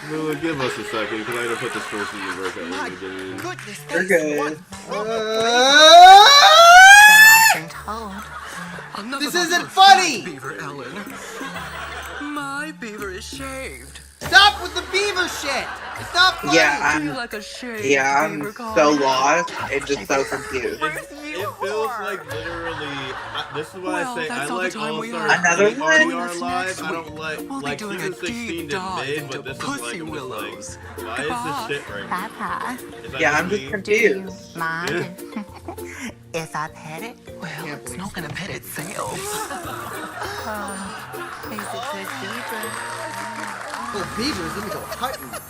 Lulu, give us a second, because I gotta put this first in reverse at My the beginning. goodness, You're that's good. one. So I've been told. Enough This about isn't your funny! fat beaver, Ellen. My beaver is shaved. Stop with the beaver shit! It's not funny! Yeah, Do you I'm. like a shaved Yeah, beaver, I'm Connie? so lost and just so confused. It feels like literally. This is why Well, I say I that's all the like time All we Stars have. Another RDR one? live. Next I don't week, like we'll be like doing season a 16 deep did dive mid, into but this is pussy like, I'm just willows. like, why is Goodbye. this shit right now? Bye-bye. Is that Yeah, I'm me? just Do you confused. mind if I pet it? Well, it's not going to pet itself. He's a good beaver. Oh, beavers, let me go hunting.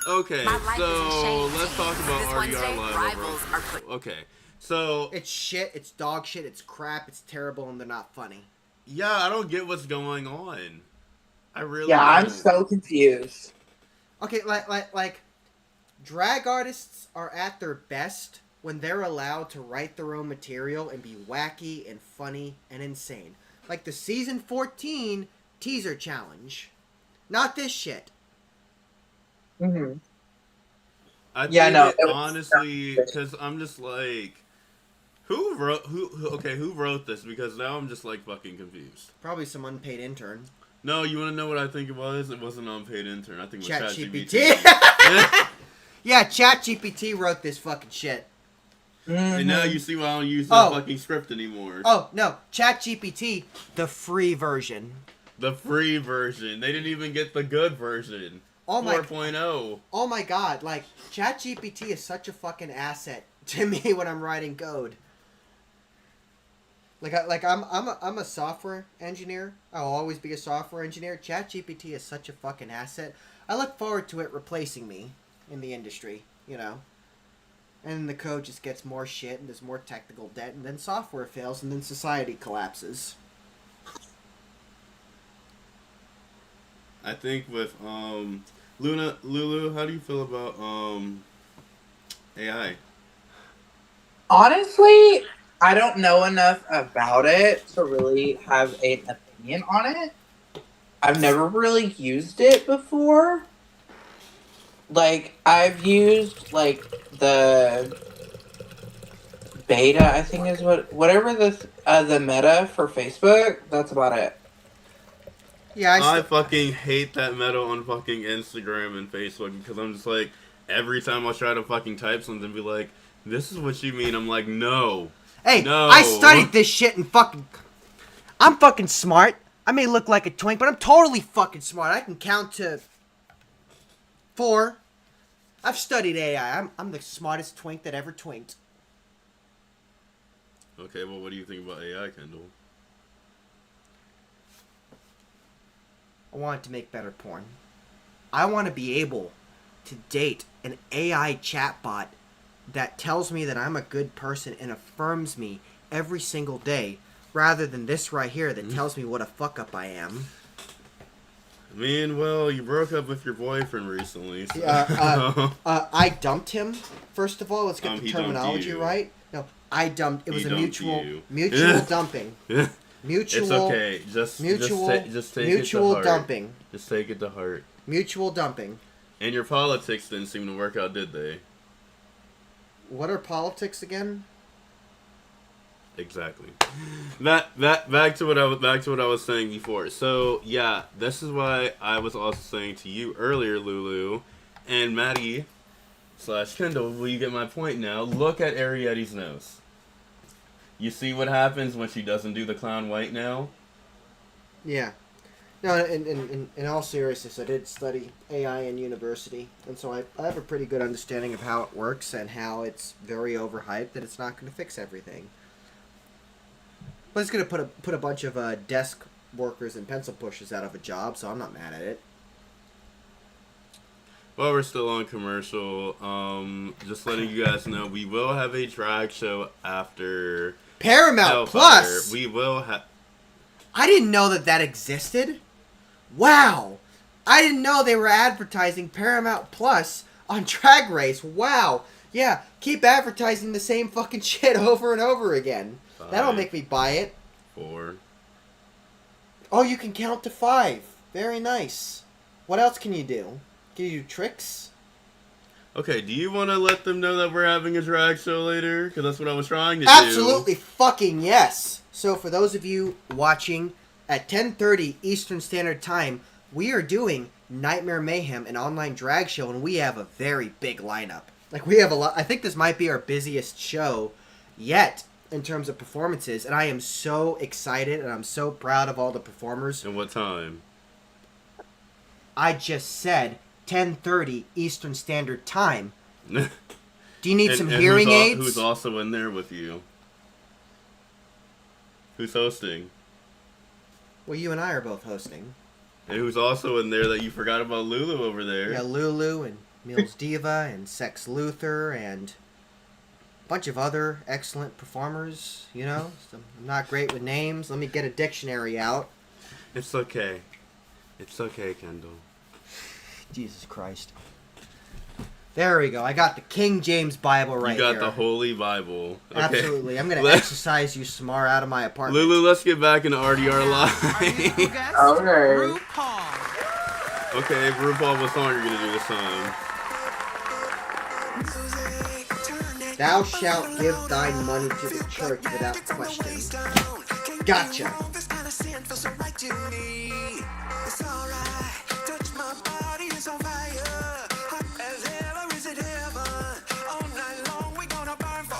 Okay, My life is in so shame. let's talk about This RDR Wednesday, live. rivals overall. are put- Okay, so It's shit, it's dog shit, it's crap, it's terrible, and they're not funny. yeah, I don't get what's going on. I really Yeah, I'm don't. so confused. Okay, like, drag artists are at their best when they're allowed to write their own material and be wacky and funny and insane. Like the season 14 teaser challenge. Not this shit. Hmm. I Yeah, think no, it, it was- honestly, because I'm just like, who wrote this? Because now I'm just like fucking confused. Probably some unpaid intern. No, you want to know what I think it was? It wasn't an unpaid intern. I think it was ChatGPT. ChatGPT. Yeah, ChatGPT wrote this fucking shit. And now you see why I don't use that fucking script anymore. Oh, no. ChatGPT, the free version. The free version. They didn't even get the good version. 4.0. Oh my god. Like, ChatGPT is such a fucking asset to me when I'm writing code. I'm a software engineer. I'll always be a software engineer. ChatGPT is such a fucking asset. I look forward to it replacing me in the industry, you know. And the code just gets more shit, and there's more technical debt, and then software fails, and then society collapses. I think with Lulu, how do you feel about AI? Honestly, I don't know enough about it to really have an opinion on it. I've never really used it before. Like, I've used, like, the beta, I think is whatever the meta for Facebook, that's about it. Yeah, I fucking hate that meta on fucking Instagram and Facebook because I'm just like, every time I try to fucking type something, be like, this is what you mean. I'm like, no. Hey, no. I studied this shit and I'm fucking smart. I may look like a twink, but I'm totally fucking smart. I can count to 4. I've studied AI. I'm the smartest twink that ever twinked. Okay, well, what do you think about AI, Kendall? I want it to make better porn. I want to be able to date an AI chatbot that tells me that I'm a good person and affirms me every single day, rather than this right here that tells me what a fuck up I am. I mean, well, you broke up with your boyfriend recently. So. I dumped him. First of all, let's get the terminology right. No, I dumped. It was a mutual dumping. Mutual. It's okay. Just take mutual it to heart. Dumping. Just take it to heart. Mutual dumping. And your politics didn't seem to work out, did they? What are politics again? Exactly. Back to what I was saying before. So yeah, this is why I was also saying to you earlier, Lulu, and Maddie / Kendall. Will you get my point now? Look at Arietti's nose. You see what happens when she doesn't do the clown white now? Yeah. No, in all seriousness, I did study AI in university, and so I have a pretty good understanding of how it works and how it's very overhyped, that it's not going to fix everything. But it's going to put a bunch of desk workers and pencil pushers out of a job, so I'm not mad at it. While we're still on commercial, just letting you guys know, we will have a drag show after Paramount Hellfire. Plus. We will have. I didn't know that existed. Wow, I didn't know they were advertising Paramount Plus on Drag Race. Wow, yeah, keep advertising the same fucking shit over and over again. 5, That'll make me buy it. 4. Oh, you can count to 5. Very nice. What else can you do? Can you do tricks? Okay, do you want to let them know that we're having a drag show later? Because that's what I was trying to do. Absolutely fucking yes. So for those of you watching, at 10:30 Eastern Standard Time, we are doing Nightmare Mayhem, an online drag show, and we have a very big lineup. Like, we have a lot. I think this might be our busiest show yet in terms of performances, and I am so excited, and I'm so proud of all the performers. And what time? I just said 10:30 Eastern Standard Time. Do you need some hearing aids? Who's also in there with you? Who's hosting? Well, you and I are both hosting. And who's also in there that you forgot about Lulu over there? Yeah, Lulu and Mills Diva and Sex Luthor and a bunch of other excellent performers, you know. So I'm not great with names. Let me get a dictionary out. It's okay. It's okay, Kendall. Jesus Christ. There we go. I got the King James Bible right here. You got the Holy Bible. Okay. Absolutely. I'm going to exercise you, Samara, out of my apartment. Lulu, let's get back into RDR Live. Okay. Okay, RuPaul, what song are you going to do this time? Thou shalt give thine money to the church without question. Gotcha.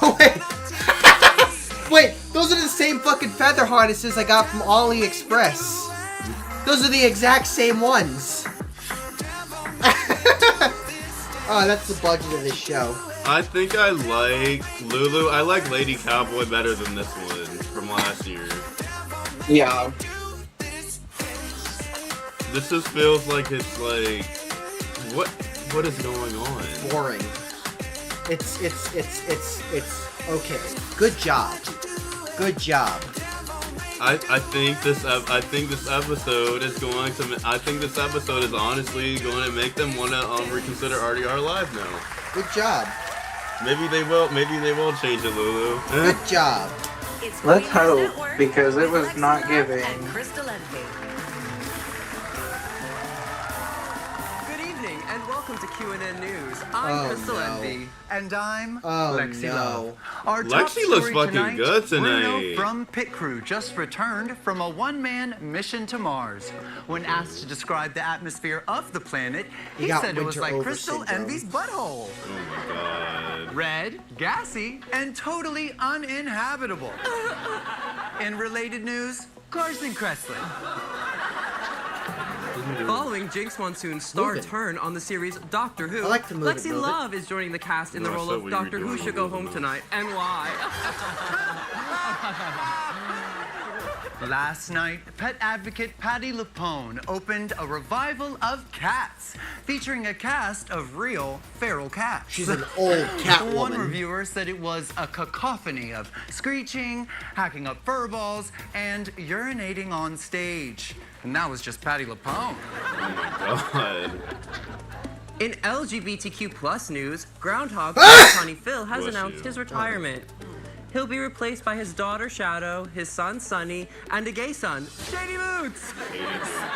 Oh, wait. Wait, those are the same fucking feather harnesses I got from AliExpress. Those are the exact same ones. Oh, that's the budget of this show. I think I like Lulu. I like Lady Cowboy better than this one from last year. Yeah. This just feels like it's like, what is going on? Boring. It's okay. Good job. Good job. I think this episode is going to. I think this episode is honestly going to make them want to reconsider RDR Live now. Good job. Maybe they will. Maybe they will change it, Lulu. Good job. Let's hope, because it was not giving. Good evening and welcome to QNN News. I'm Crystal Envy. And I'm Lexi Love. Our top Lexi looks story fucking good tonight. Bruno from Pit Crew just returned from a one-man mission to Mars. When asked to describe the atmosphere of the planet, he said it was like Crystal Envy's butthole. Oh my god. Red, gassy, and totally uninhabitable. In related news, Carson Kresslin. Following Jinx Monsoon's star turn on the series Doctor Who, I like to move Lexi Love is joining the cast in the role of Doctor Who Should Go Home Tonight. And why? Last night, pet advocate Patti LuPone opened a revival of Cats, featuring a cast of real feral cats. She's an old cat woman. One reviewer said it was a cacophony of screeching, hacking up fur balls, and urinating on stage. And that was just Patti LuPone. Oh my god. In LGBTQ plus news, Groundhog Connie Phil has announced his retirement. He'll be replaced by his daughter Shadow, his son Sunny, and a gay son, Shady Boots.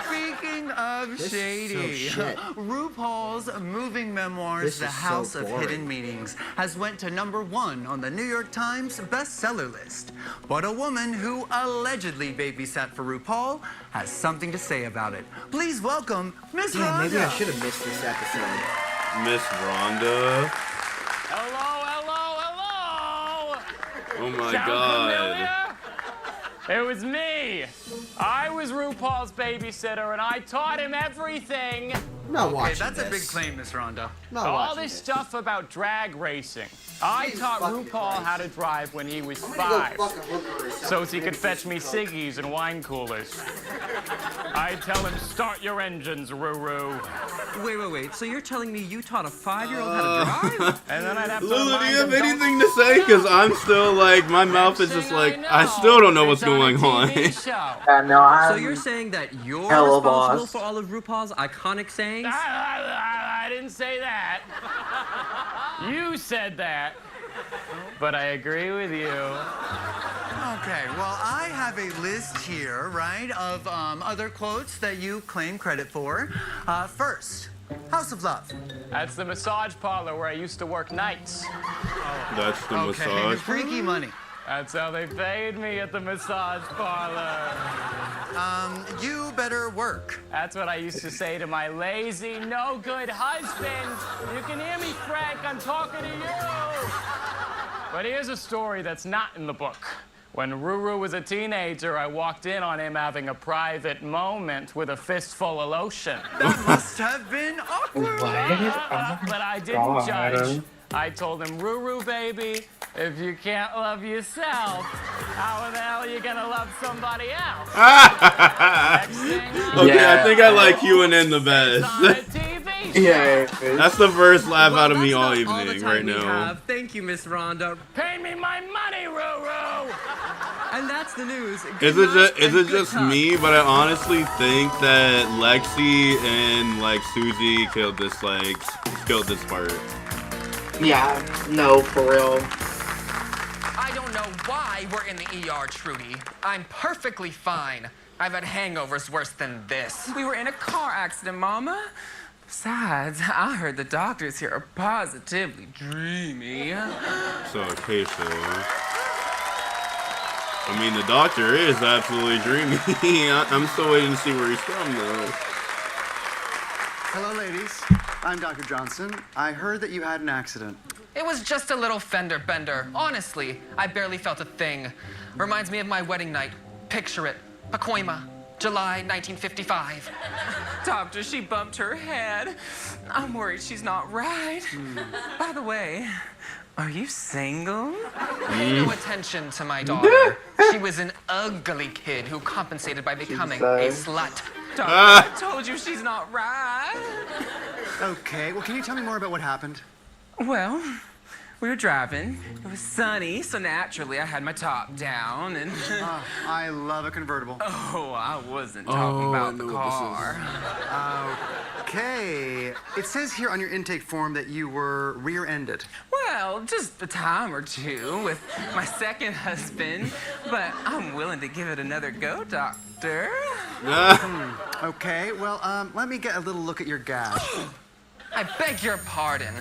Speaking of shady, RuPaul's moving memoirs, The House of Hidden Meanings, has went to #1 on the New York Times bestseller list. But a woman who allegedly babysat for RuPaul has something to say about it. Please welcome Miss Rhonda. Maybe I should have missed this episode. Miss Rhonda. Hello. Oh my Sound god. familiar? It was me. I was RuPaul's babysitter, and I taught him everything. Not watching that's a big claim, Miss Rhonda. All this stuff about drag racing. I taught RuPaul how to drive when he was 5, so he could fetch me ciggies and wine coolers. I'd tell him, start your engines, Ruru. Wait. So you're telling me you taught a 5-year-old how to drive? And then I'd have to Lulu, do you have remind him, anything to say? Because I'm still like, my mouth is just like, I still don't know what's going on. So you're saying that you're Hello, responsible boss. for all of RuPaul's iconic sayings? I didn't say that. You said that. But I agree with you. Okay, well, I have a list here, right, of other quotes that you claim credit for. First, House of Love. That's the massage parlor where I used to work nights. That's the massage. Freaky money. That's how they paid me at the massage parlor. You better work. That's what I used to say to my lazy, no good husband. You can hear me, Frank, I'm talking to you. But here's a story that's not in the book. When Ruru was a teenager, I walked in on him having a private moment with a fistful of lotion. That must have been awkward. But I didn't judge. I told him, Ruru, baby, if you can't love yourself, how the hell are you gonna love somebody else? Okay, I think I like QNN the best. Yeah. That's the first laugh out of me all evening right now. Thank you, Miss Rhonda. Pay me my money, Ruru! And that's the news. Is it just me? But I honestly think that Lexi and like Susie killed this part. Yeah, no, for real. I don't know why we're in the ER, Trudy. I'm perfectly fine. I've had hangovers worse than this. We were in a car accident, Mama. Besides, I heard the doctors here are positively dreamy. So, okay, so... I mean, the doctor is absolutely dreamy. I'm still waiting to see where he's from, though. Hello, ladies. I'm Dr. Johnson. I heard that you had an accident. It was just a little fender bender. Honestly, I barely felt a thing. Reminds me of my wedding night. Picture it. Pacoima, July 1955. Doctor, she bumped her head. I'm worried she's not right. By the way, are you single? Pay no attention to my daughter. She was an ugly kid who compensated by becoming a slut. Doctor, I told you she's not right. Okay, well, can you tell me more about what happened? Well, we were driving. It was sunny, so naturally I had my top down and... I love a convertible. Oh, I wasn't talking about the car. Okay. It says here on your intake form that you were rear-ended. Well, just a time or two with my second husband, but I'm willing to give it another go, Doctor. Okay, well, let me get a little look at your gash. I beg your pardon.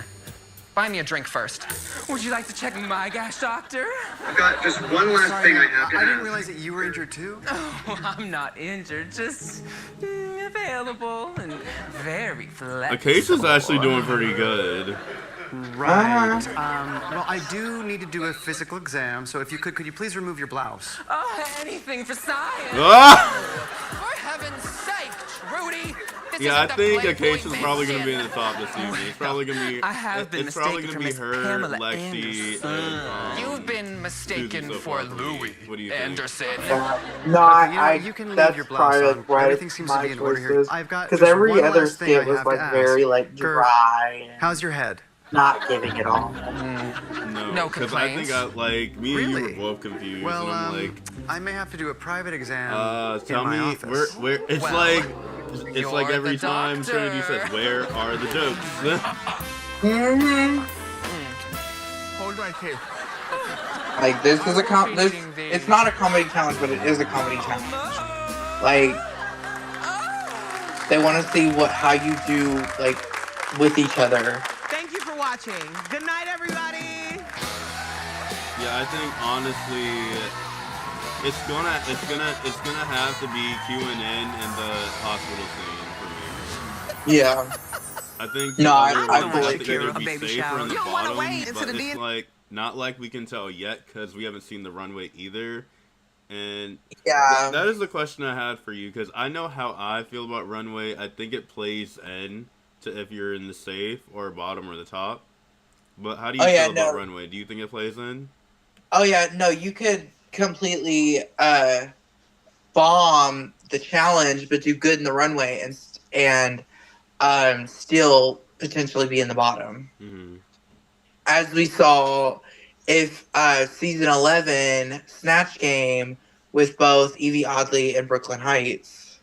Buy me a drink first. Would you like to check my gash, Doctor? I've got just one last thing I have to I didn't ask. realize that you were injured too. Oh, I'm not injured, just available and very flexible. Acacia's actually doing pretty good. Right. Well, I do need to do a physical exam, so if you could you please remove your blouse? Oh, anything for science. For heaven's sake, Trudy. Yeah, I think Acacia's probably going to be in the top this season. It's probably going to be. I have been it's probably mistaken going to for be Miss her, Pamela Lexi, and You've been mistaken Susan so for far. Louis What do you think? Anderson. You can leave that's your blouse probably on. like right Everything seems to my be in order here. choices. I've got Because just every one other last thing I skit was have like to ask. very like Kurt, dry. And how's your head? not giving it all. No because I think me and you were both confused, Well, and I'm like, I may have to do a private exam tell in my me office. where it's Well, it's like every time Trinity says, "Where are the jokes?" Hold my case. Like this is it's not a comedy challenge, but it is a comedy challenge. Like they want to see how you do like with each other. Thank you for watching. Good night, everybody. Yeah, I think honestly, it's gonna have to be QNN and the hospital scene for me. Yeah. I think I believe believe either be baby safer shower. on the You don't wanna bottom, wait but into the it's like not like we can tell yet because we haven't seen the runway either. And yeah, that is the question I had for you because I know how I feel about runway. I think it plays in to if you're in the safe or bottom or the top. But how do you feel about runway? Do you think it plays in? Oh yeah, no, you could completely bomb the challenge, but do good in the runway and still potentially be in the bottom. Mm-hmm. As we saw, if season 11 Snatch Game with both Evie Oddly and Brooklyn Heights,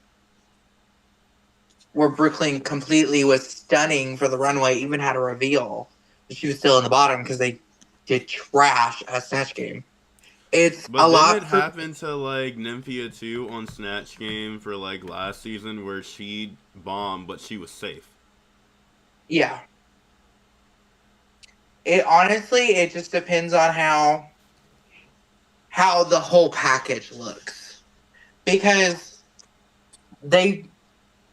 where Brooklyn completely was stunning for the runway, even had a reveal, but she was still in the bottom because they did trash at Snatch Game. It's but a lot. Didn't it happen to like Nymphia too on Snatch Game for like last season where she bombed but she was safe? Yeah. It honestly, it just depends on how the whole package looks. Because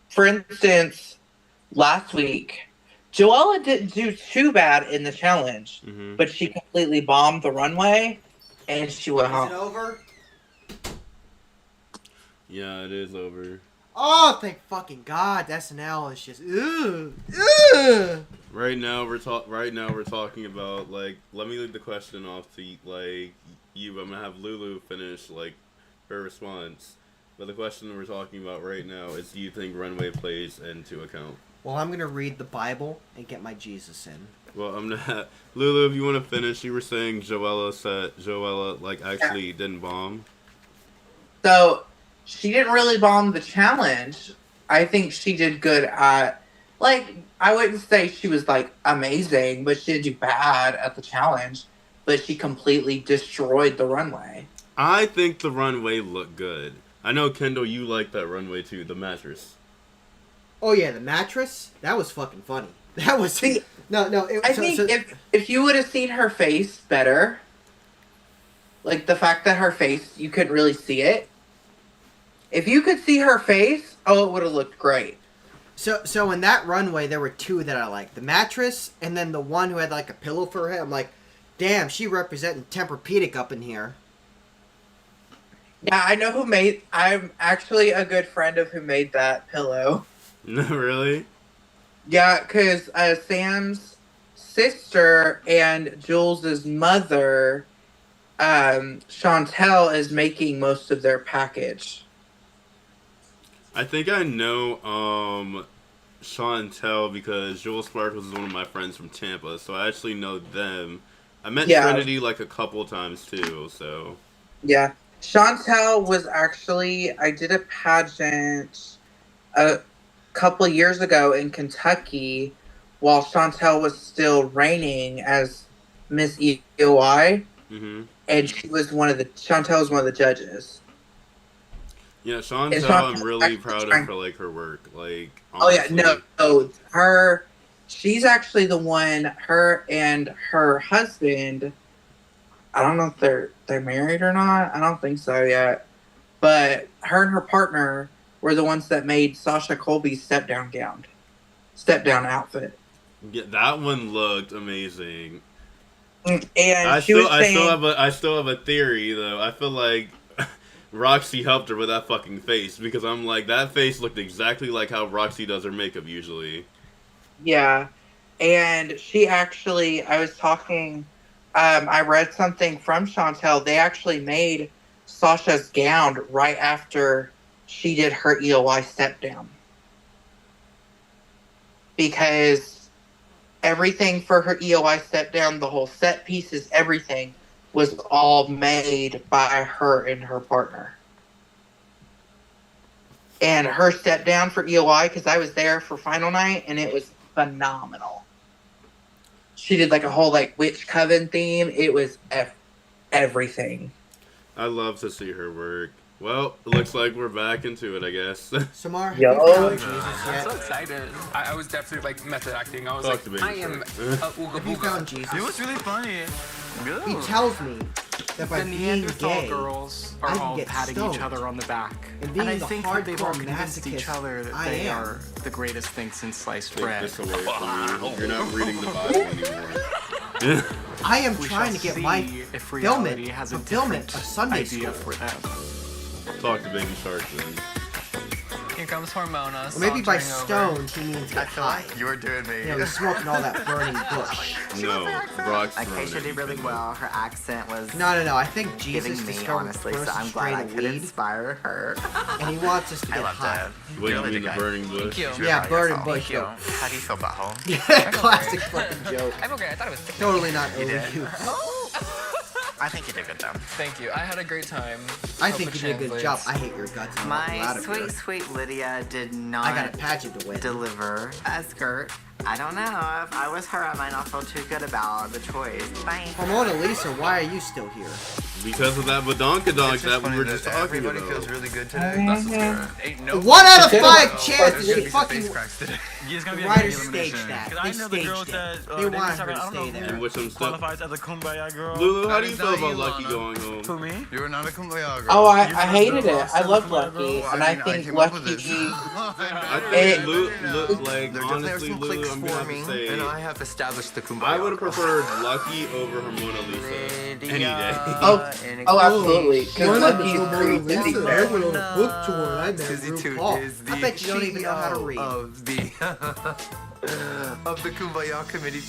for instance, last week, Joella didn't do too bad in the challenge, but she completely bombed the runway and she went home. Is it over? Yeah, it is over. Oh, thank fucking God! SNL is just ugh. Right now we're talking about like. Let me leave the question off to like you. I'm gonna have Lulu finish like her response. But the question we're talking about right now is: do you think runway plays into account? Well, I'm gonna read the Bible and get my Jesus in. Well, I'm not Lulu. If you want to finish, you were saying Joella like actually didn't bomb. So she didn't really bomb the challenge. I think she did good at, like, I wouldn't say she was, like, amazing, but she didn't do bad at the challenge. But she completely destroyed the runway. I think the runway looked good. I know, Kendall, you like that runway, too, the mattress. Oh, yeah, the mattress? That was fucking funny. That was... No. I think if you would have seen her face better, like, the fact that her face, you couldn't really see it. If you could see her face, it would have looked great. So in that runway, there were two that I liked. The mattress, and then the one who had like a pillow for her head. I'm like, damn, she representing Tempur-Pedic up in here. Yeah, I know who made... I'm actually a good friend of who made that pillow. No, really? Yeah, because Sam's sister and Jules' mother, Chantel, is making most of their package. I think I know Chantel because Jules Sparkles is one of my friends from Tampa, so I actually know them. I met Trinity like a couple times too, so... Yeah. Chantel was actually... I did a pageant a couple years ago in Kentucky while Chantel was still reigning as Miss EOI, and she was Chantel was one of the judges. Yeah, Chantel, I'm really proud of her, like, her work. Like, honestly. She's actually the one, her and her husband, I don't know if they're married or not. I don't think so yet. But her and her partner were the ones that made Sasha Colby's step-down outfit. Yeah, that one looked amazing. And I still have a theory, though. I feel like Roxy helped her with that fucking face, because I'm like, that face looked exactly like how Roxy does her makeup usually. Yeah, and she actually, I was talking, I read something from Chantel. They actually made Sasha's gown right after she did her EOI step down. Because everything for her EOI step down, the whole set pieces, everything, was all made by her and her partner. And her step down for EOI, because I was there for final night, and it was phenomenal. She did like a whole like witch coven theme. It was everything. I love to see her work. Well, it looks like we're back into it, I guess. Samara, I'm so excited. I was definitely like method acting. I was Talk to me, I am Have you found Jesus? It was really funny. He tells me that by The being Neanderthal gay, girls I are can all get patting stoned. each other on the back. And being I the think that they've all hardcore convinced each masochist other that I they am. are the greatest thing since sliced Take bread. this away from you. You're not reading the Bible anymore. I am We trying shall to get my see if reality has a fulfillment different of Sunday idea school. for them. Talk to Baby Shark then. Here comes Hormona. Or maybe by sauntering over. stone, he means get high. You were doing me. You know, he's smoking all that burning bush. No, Brock's Like, Keisha did really well. Her accent was No. I think Jesus giving me, discovered honestly, first so I'm glad I strain of could weed, inspire her. and he wants us to get high. What do you mean, the burning bush? Yeah, burning bush. How do you feel about home? Yeah, classic fucking joke. I'm okay. I thought it was Totally not You did? overused. I think you did good though. Thank you. I had a great time. I Hope think it you did a good job. translates. I hate your guts. And My sweet Lydia did not I got a pageant to win. deliver a skirt. I don't know. If I was her, I might not feel too good about the choice. Bye. Mona Lisa, why are you still here? Because of that badonkadonk that we were just talking Everybody about. feels really good today. That's the skirt. Ain't no 1 out of 5 There's chances gonna you be some fucking face cracks today. It's gonna be the a big writers elimination. staged that. 'Cause They I know the girls staged that it. They wanted her I to don't know stay there. And with some stuff. qualifies as a kumbaya girl. Lulu, how do you That feel is about not Lucky you, going home? Who, me? You are not a kumbaya girl. Oh, I You hated feel it. I the love lost Lucky, Well, and I mean, think came up with Lucky. this. I It- think like There definitely are honestly, some Lulu, clicks I'm gonna have forming, to say, and I have established the kumbaya. I would have girl. preferred Lucky over her Mona Lisa any day. Oh, absolutely. Because Lucky's pretty busy I there. went on a book tour and I met Susie Toot RuPaul. is I bet you don't even know how to read. Of the of the Kumbaya committee.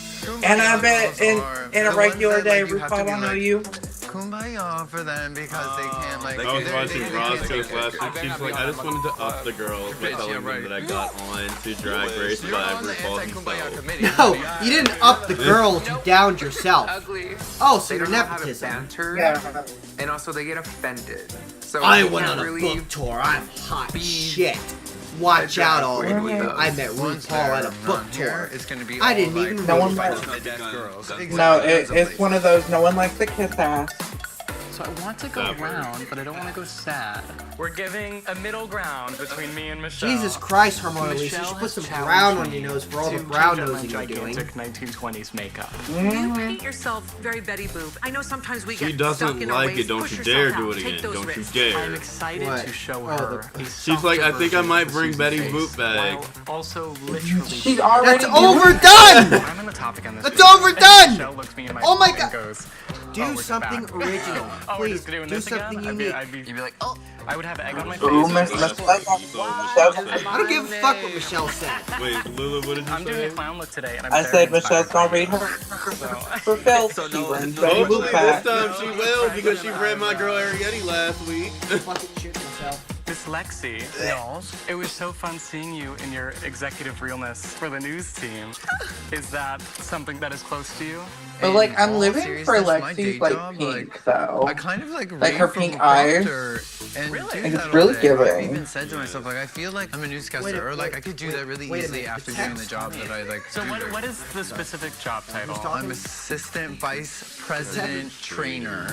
And I bet in a the regular ones that, day, like, you have to RuPaul be don't know like, you. Kumbaya for them because they can't like. I was they watching can't Roscoe's take it. last week. She's like, I just wanted to up the girls by telling them that I got on to Drag Race by RuPaul himself. No, you didn't up the girls, you downed yourself. Ugly. Oh, so They you're don't know how to nepotism. banter, Yeah. and also they get offended. So I you went can't on a really book tour. I'm hot shit. Watch out, all of you. I met RuPaul at a book tour. It's gonna be I all, didn't like, even No know one about likes it. the dead girls. No, it's one of those. No one likes to kiss ass. So I want to go round, but I don't want to go sad. We're giving a middle ground between me and Michelle. Jesus Christ, Harmona Lisa, you should put some brown on your nose for all the brown nosing you're doing. 1920s makeup. You paint yourself very Betty Boop. I know sometimes we get She doesn't like it. Don't you dare do it again. Don't you dare. I'm excited to show her. She's like, I think I might bring Betty Boop back. Also, literally. She's already. That's overdone! I'm on the topic on this. That's overdone! Michelle looks me in my Oh my and god! goes, Do something original. Please, do something unique. You'd be like, oh. I would have egg on my face. Ooh, Michelle. I don't give a fuck what Michelle said. Wait, Lulu, what did you say? I'm doing a clown look today, and I'm I said very Michelle's gonna read her for Phil. Hopefully this time she will, because she read my girl Arietti last week. Fucking shit himself. Miss Lexi, it was so fun seeing you in your executive realness for the news team. Is that something that is close to you? But like, I'm living for Lexi's like pink though. I kind of like her pink eyes. And Like, it's really I've giving. even said to myself, like, I feel like I'm a newscaster, or like I could do that really easily after doing the job that I like. So what is the specific job title? I'm assistant vice president trainer.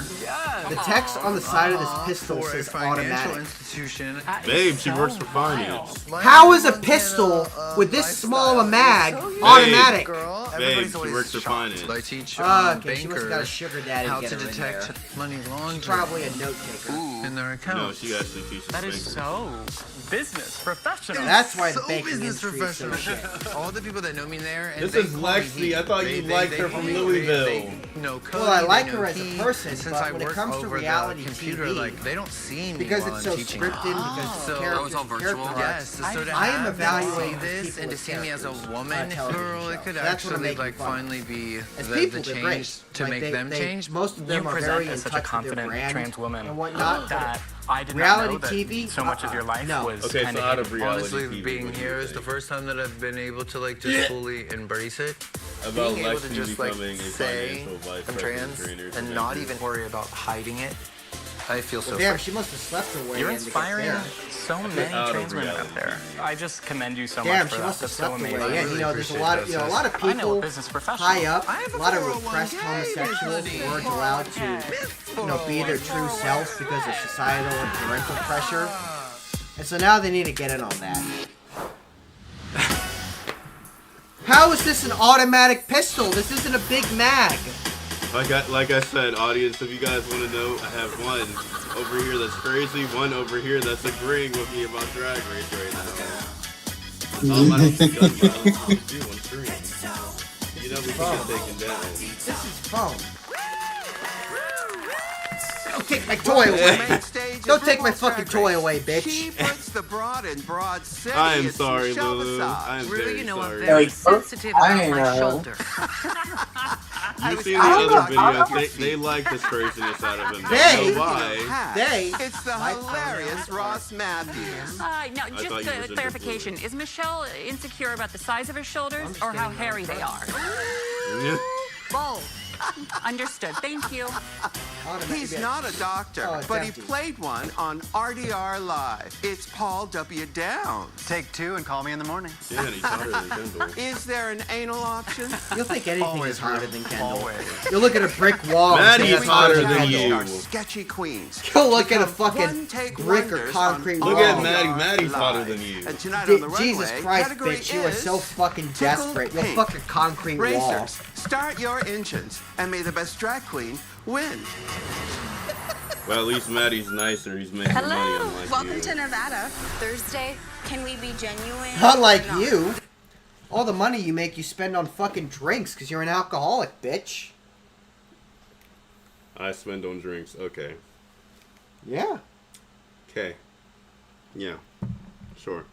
The text on the side of this pistol For a says financial automatic. institution. Babe, she works for finance. How is a pistol with this small a mag automatic? Babe, she works for finance. I teach Okay, she must have got a bankers sugar daddy how to to get her in there. detect money laundering. Probably a note taker. In their account. No, she actually teaches That is so business professional. That's why the So banking business industry is so professional. shit. All the people that know me there. And This they is call me Lexi. he. I thought you liked her from they- Louisville. they know Cody, Well, I like they know her as a he, person, and since but I when it work comes to over reality the computer, TV, like they don't see me because while it's so I'm teaching. scripted, because So character yes, so to I am have them evaluating see this people and to as see me as a characters woman, on a television girl, show. it could That's what I'm actually making like fun of. finally be As the people, they're change great. to Like, make them change. Most of them You are present very as in such a touch with their confident brand trans woman and whatnot. that I did reality not know that TV, so much of your life no. was Okay, kind so out of reality Honestly, TV, being what do you here is think? the first time that I've been able to like just fully embrace it. About Being able to Lexi just like becoming a say financial vice I'm president trans trainer to and not banter. even worry about hiding it. I feel so. Well, damn, she must have slept her way You're in to get inspiring there. so many Out of trans women reality out there. I just commend you so Damn, much for she that. must have That's so slept her amazing. way in. You know, there's a lot of, a lot of I know a people business professional. high up, a lot of repressed homosexuals weren't allowed to, be their true selves because of societal and parental pressure. And so now they need to get in on that. How is this an automatic pistol? This isn't a big mag. Like I said, audience, if you guys want to know, I have one over here that's crazy, one over here that's agreeing with me about Drag Race right now. I don't see gun violence do on stream. You know we can get taken down. This is phone. Don't take my toy away. Don't take my fucking toy away, bitch. She puts the broad in Broad City. I am It's sorry, Michelle Lulu. Visage. I am Rue, very you know I'm sorry. very sensitive about my shoulder. You've seen the other videos. They like this craziness out of him. They- So why? It's the hilarious Ross Matthews. No, thought just you were a just clarification. Is Michelle insecure about the size of her shoulders or how hairy they are? Yeah. Both. Understood. Thank you. He's not a doctor, Oh, it's but empty. he played one on RDR Live. It's Paul W. Downs. Take two and call me in the morning. Yeah, and he's hotter than Kendall. Is there an anal option? You'll think anything Always, is hotter Rue. than Kendall. Always. You'll look at a brick wall. and Maddie say is that's hotter Kendall. than you. Our sketchy queens. You'll look at a Become fucking one-take brick or wonders concrete on Look wall. at Maddie. RDR Maddie's hotter Live. than you. And tonight on the Jesus runway, Christ, category bitch, you are is so fucking Tickle desperate. You'll Pink. fuck a concrete wall. Racers, start your engines, and may the best drag queen win. Well, at least Maddie's nicer. He's making money Hello, unlike welcome you. to Nevada. Thursday, can we be genuine? Unlike No. you. All the money you make, you spend on fucking drinks because you're an alcoholic, bitch. I spend on drinks. Okay. Yeah. Okay. Yeah. Sure.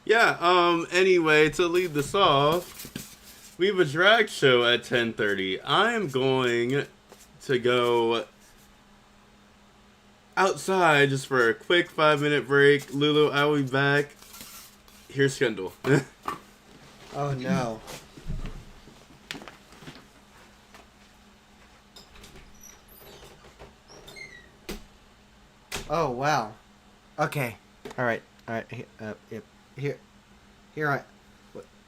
Yeah, anyway, to lead this off, we have a drag show at 10:30. I am going to go outside just for a quick 5-minute break. Lulu, I will be back. Here's Kendall. Oh no. Oh wow. Okay. All right. Here I.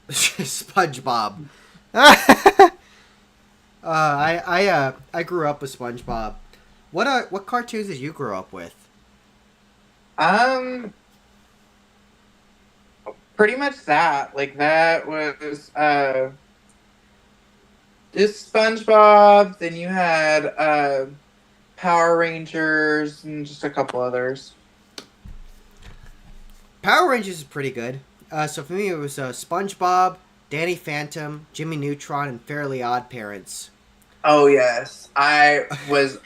SpongeBob. I grew up with SpongeBob. What cartoons did you grow up with? Pretty much that. Like that was just SpongeBob. Then you had Power Rangers and just a couple others. Power Rangers is pretty good. So for me, it was SpongeBob, Danny Phantom, Jimmy Neutron, and Fairly Odd Parents. Oh yes, I was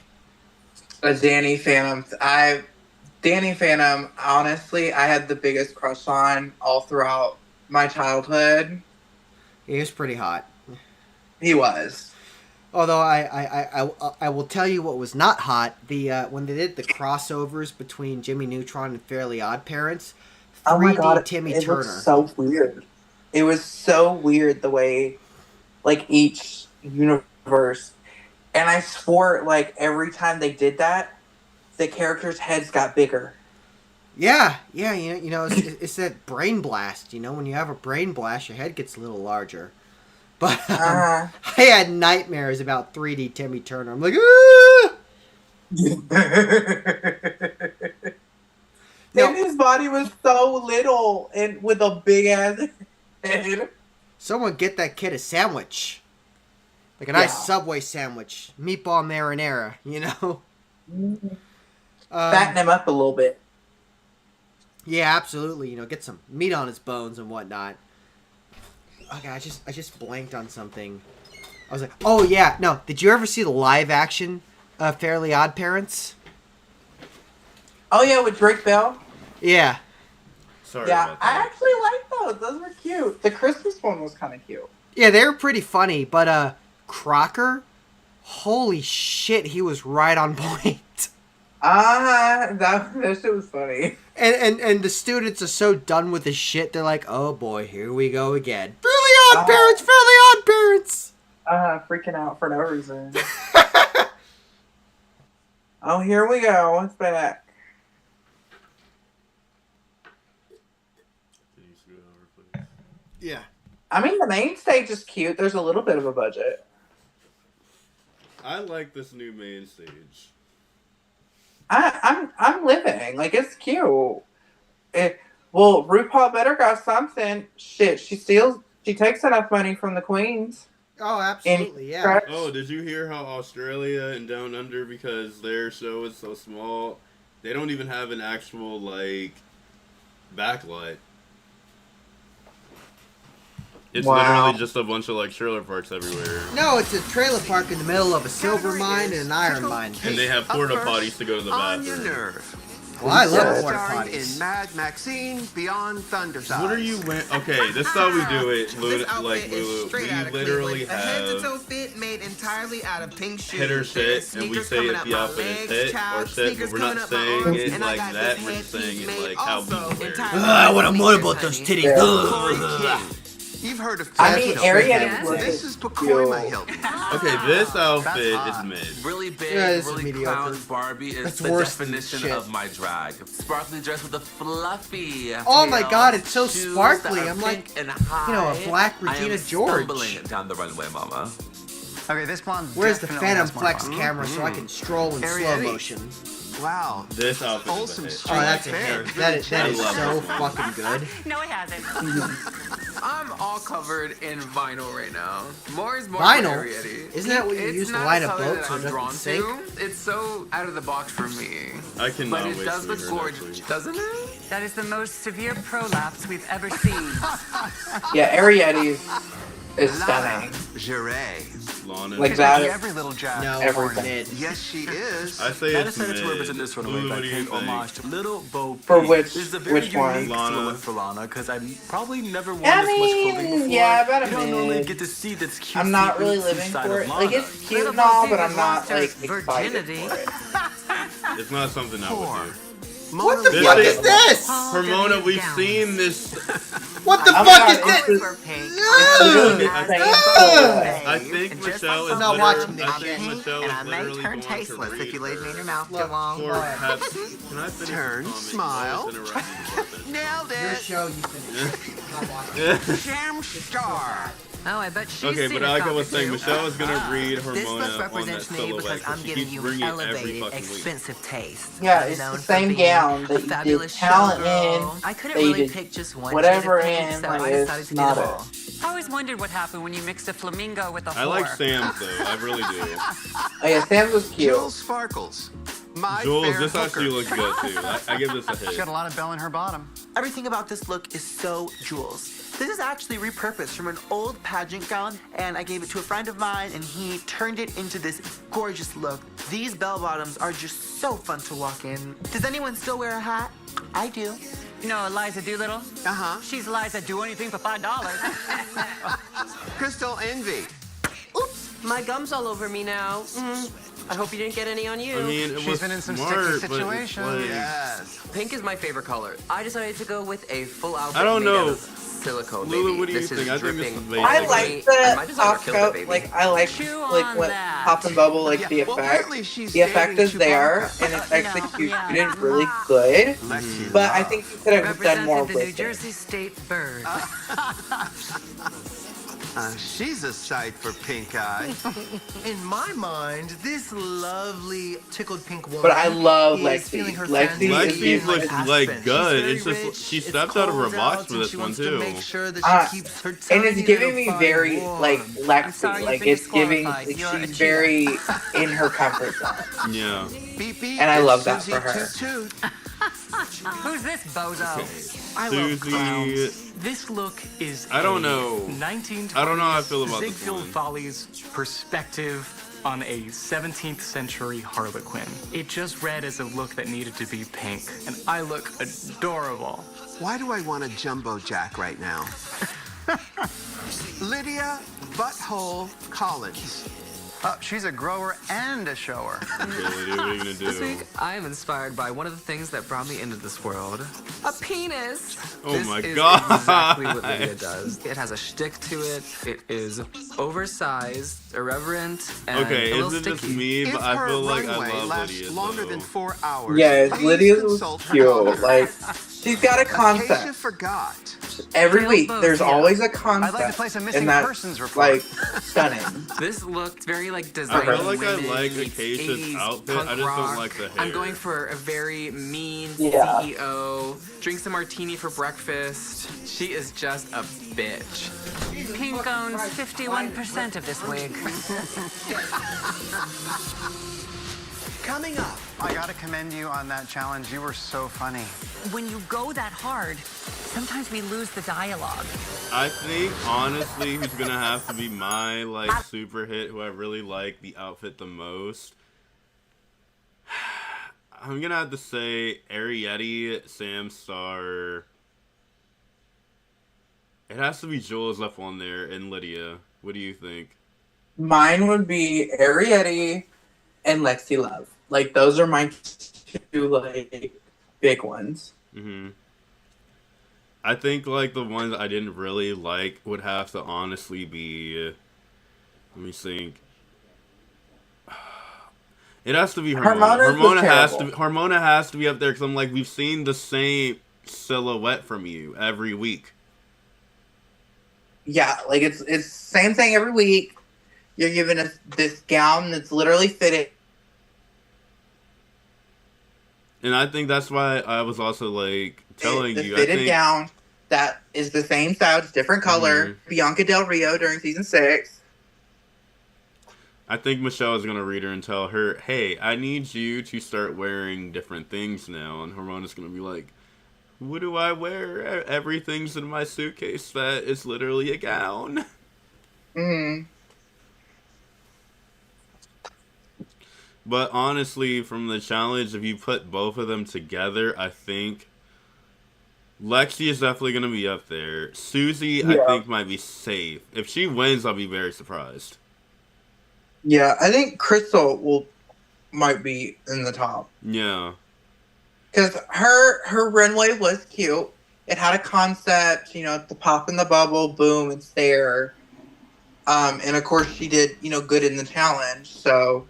a Danny Phantom. Danny Phantom. Honestly, I had the biggest crush on all throughout my childhood. He was pretty hot. He was. Although I will tell you what was not hot, when they did the crossovers between Jimmy Neutron and Fairly Odd Parents. 3D Oh my god, Timmy it Turner. was so weird. It was so weird the way, like, each universe, and I swore, like, every time they did that, the characters' heads got bigger. Yeah, you know, it's that brain blast. You know, when you have a brain blast, your head gets a little larger. But I had nightmares about 3D Timmy Turner. I'm like, ah! And his body was so little and with a big ass head. Someone get that kid a sandwich. Like a nice Subway sandwich. Meatball marinara, you know? Fatten him up a little bit. Yeah, absolutely. You know, get some meat on his bones and whatnot. Okay, I just blanked on something. I was like, oh yeah, no. Did you ever see the live action Fairly Odd Parents? Oh yeah, with Drake Bell? Yeah. Sorry yeah, about that. I actually like those. Those were cute. The Christmas one was kind of cute. Yeah, they were pretty funny, but Crocker, holy shit, he was right on point. That shit was funny. And the students are so done with the shit, they're like, oh boy, here we go again. Fairly Odd Parents, Fairly Odd Parents! Freaking out for no reason. Oh, here we go. It's back. Yeah. I mean, the main stage is cute. There's a little bit of a budget. I like this new main stage. I'm living. Like, it's cute. Well, RuPaul better got something. Shit, she takes enough money from the queens. Oh, absolutely, yeah. Oh, did you hear how Australia and Down Under, because their show is so small, they don't even have an actual, like, backlight. It's literally just a bunch of, like, trailer parks everywhere. No, it's a trailer park in the middle of a silver mine and an iron mine. And they have porta potties to go to the bathroom. Well, I love porta Starring potties. in Mad Maxine Beyond Thunderside. What are you wearing? Okay, this is how we do it, This outfit like is Lulu. straight We out of literally Cleveland. A head to toe have fit made entirely out of pink shoes. hit or sit, and we Sneakers say coming if up the my outfit is legs, hit or child. sit, but Sneakers we're coming not up my saying arms, it and I like got that. this We're just saying it headpiece like how also we wear it. entirely What I'm more about those titties. Corey King. You've heard of I mean, Ariana. Ariana This is Pacoima Hilton. Okay, this outfit is mid. Really big, Yeah, this is really mediocre. clown Barbie is That's the worse than definition shit. of my drag. Sparkly dress with a fluffy Oh my tail, god, it's so shoes sparkly. that are I'm like, pink and you know, a high. black I Regina am George. stumbling down the runway, mama. Okay, this blonde. Where's the definitely Phantom has more Flex fun. camera so I can stroll in slow Ariana. motion? Wow. This outfit is a Wholesome hit. street Oh, that's a fair. hit. That is I love so it. fucking good. No, it hasn't. I'm all covered in vinyl right now. More is more Vinyl? for Ariete. Isn't that what you It's use to not line a a color boat that so it I'm doesn't drawn sink? to. It's so out of the box for me. I cannot But it wait does to look meet her next gorgeous, week. doesn't it? That is the most severe prolapse we've ever seen. Yeah, Ariete is stunning. Jure. Lana. Like that. Every little jab. No, Everything. mid. Yes, she is. I say I it's decided mid. to represent this runway Lulu, by what do you paying think? homage to Little Bo Peep. For which- This is a very which one? unique Lana. silhouette for Lana, because I've probably never worn I this much clothing mean, before. yeah, about a You don't normally mid. get to see this cute I'm not really living for it. Like, it's cute and all, but I'm not, like, excited for it. It's not something I would do. What the This fuck is- is this? Pomona, we've seen this. What the Oh my fuck God, is it's this? just- literally- it's I the same I color. think And just Michelle like is not literally. watching this I shit. think Michelle And is I may literally turn going to tasteless read if you leave me in her. your mouth too Look, long. Or have, can I finish Turn, the comment? smile. Always interrupting something. Nailed Your it. show, you finish. Not watching. Jam star. Oh, I bet she's Okay, seen but a like I was saying, cockatoo. Michelle is gonna read This Hormona look on that represents me silhouette because I'm she giving keeps you bringing it every elevated, fucking week. expensive taste. Yeah, You it's know, the for same being gown a that you did fabulous talent showgirl. in. I couldn't that you really did pick just one whatever shade of pink, in. so Like, I decided it's to do not them it. all. I always wondered what happened when you mixed a flamingo with a whore. I like Sam's though. I really do. Oh yeah, Sam's was cute. Jules Sparkles. My Jules, fair this hooker. actually looks good too. I give this a She's hit. got a lot of bell in her bottom. Everything about this look is so Jules. This is actually repurposed from an old pageant gown, and I gave it to a friend of mine, and he turned it into this gorgeous look. These bell bottoms are just so fun to walk in. Does anyone still wear a hat? I do. You know Eliza Doolittle? Uh-huh. She's Eliza Do Anything for $5. Crystal Envy. Oops, my gum's all over me now. I hope you didn't get any on you. I mean, it She's was been in some smart, sticky but it's situations. like, Yes. Pink is my favorite color. I decided to go with a full outfit I don't made out know. of silicone, Lulu, baby. what do you This think? is I think this dripping is basic. I all like over me, the and my designer top killed it, coat. baby. Like I like Chew like on what that. pop and bubble like the Well, effect. apparently she's The effect dating is there Chewbacca. and it's executed really good. Lexi But I Love. think you could have done more Representing the New with it. Jersey State bird. She's a sight for pink eye. In my mind, this lovely tickled pink woman. But I love is Lexi. feeling her Lexi fancy is Lexi's being looks Aspen. like She's good. very It's just rich, she it's stepped out of her cold box out, for and this she one wants to too. make sure that Uh, she keeps her and tiny it's giving little me body very warm. like I'm Lexi. sorry, Like you've been it's giving disqualified. like You're a she's cheater. very in her comfort zone. Yeah. Beep, beep, And I it's love that Susie for her. Toot Toot. Who's this bozo? I love clowns. Susie. This look is I don't know. 1920s I don't know how I feel about this Ziegfeld one. Follies perspective on a 17th century Harlequin. It just read as a look that needed to be pink, and I look adorable. Why do I want a jumbo jack right now? Lydia Butthole Collins. She's a grower and a shower. Okay, Lydia, what are you gonna This do? week, I am inspired by one of the things that brought me into this world. A penis! Oh This my is God. exactly what Lydia does. It has a shtick to it. It is oversized, irreverent, and Okay, a little is it just sticky. me? If But I her feel like I runway love lasts Lydia's longer though. than 4 hours, Yes, please Lydia's was consult her cute. doctor. Like she's got a Acacia concept. forgot. Every week both, there's yeah. always a I'd concept. like to place a missing and that's persons report. like stunning. This looked very like I designer. feel like I women like meets Acacia's 80s outfit. punk I just don't rock. like the hair. I'm going for a very mean Yeah. CEO. Drinks a martini for breakfast. She is just a bitch. Pink owns 51% of this wig. Coming up. I gotta commend you on that challenge. You were so funny. When you go that hard, sometimes we lose the dialogue. I think honestly, who's gonna have to be my like super hit, who I really like the outfit the most. I'm gonna have to say Arietti, Sam Star. It has to be Jules up on there and Lydia. What do you think? Mine would be Arietti and Lexi Love. Like those are my two like big ones. I think like the ones I didn't really like would have to honestly be. Let me think. It has to be Hormona. Hormona has to be up there because I'm like we've seen the same silhouette from you every week. Yeah, like it's same thing every week. You're giving us this gown that's literally fitted. And I think that's why I was also like telling The you. fitted I think, gown that is the same style, just different color. Bianca Del Rio during season 6. I think Michelle is gonna read her and tell her, "Hey, I need you to start wearing different things now." And Hormona's gonna be like, "What do I wear? Everything's in my suitcase that is literally a gown." But honestly, from the challenge, if you put both of them together, I think Lexi is definitely going to be up there. Susie, I think, might be safe. If she wins, I'll be very surprised. Yeah, I think Crystal might be in the top. Yeah. Because her runway was cute. It had a concept, the pop in the bubble, boom, it's there. And of course she did, good in the challenge. So,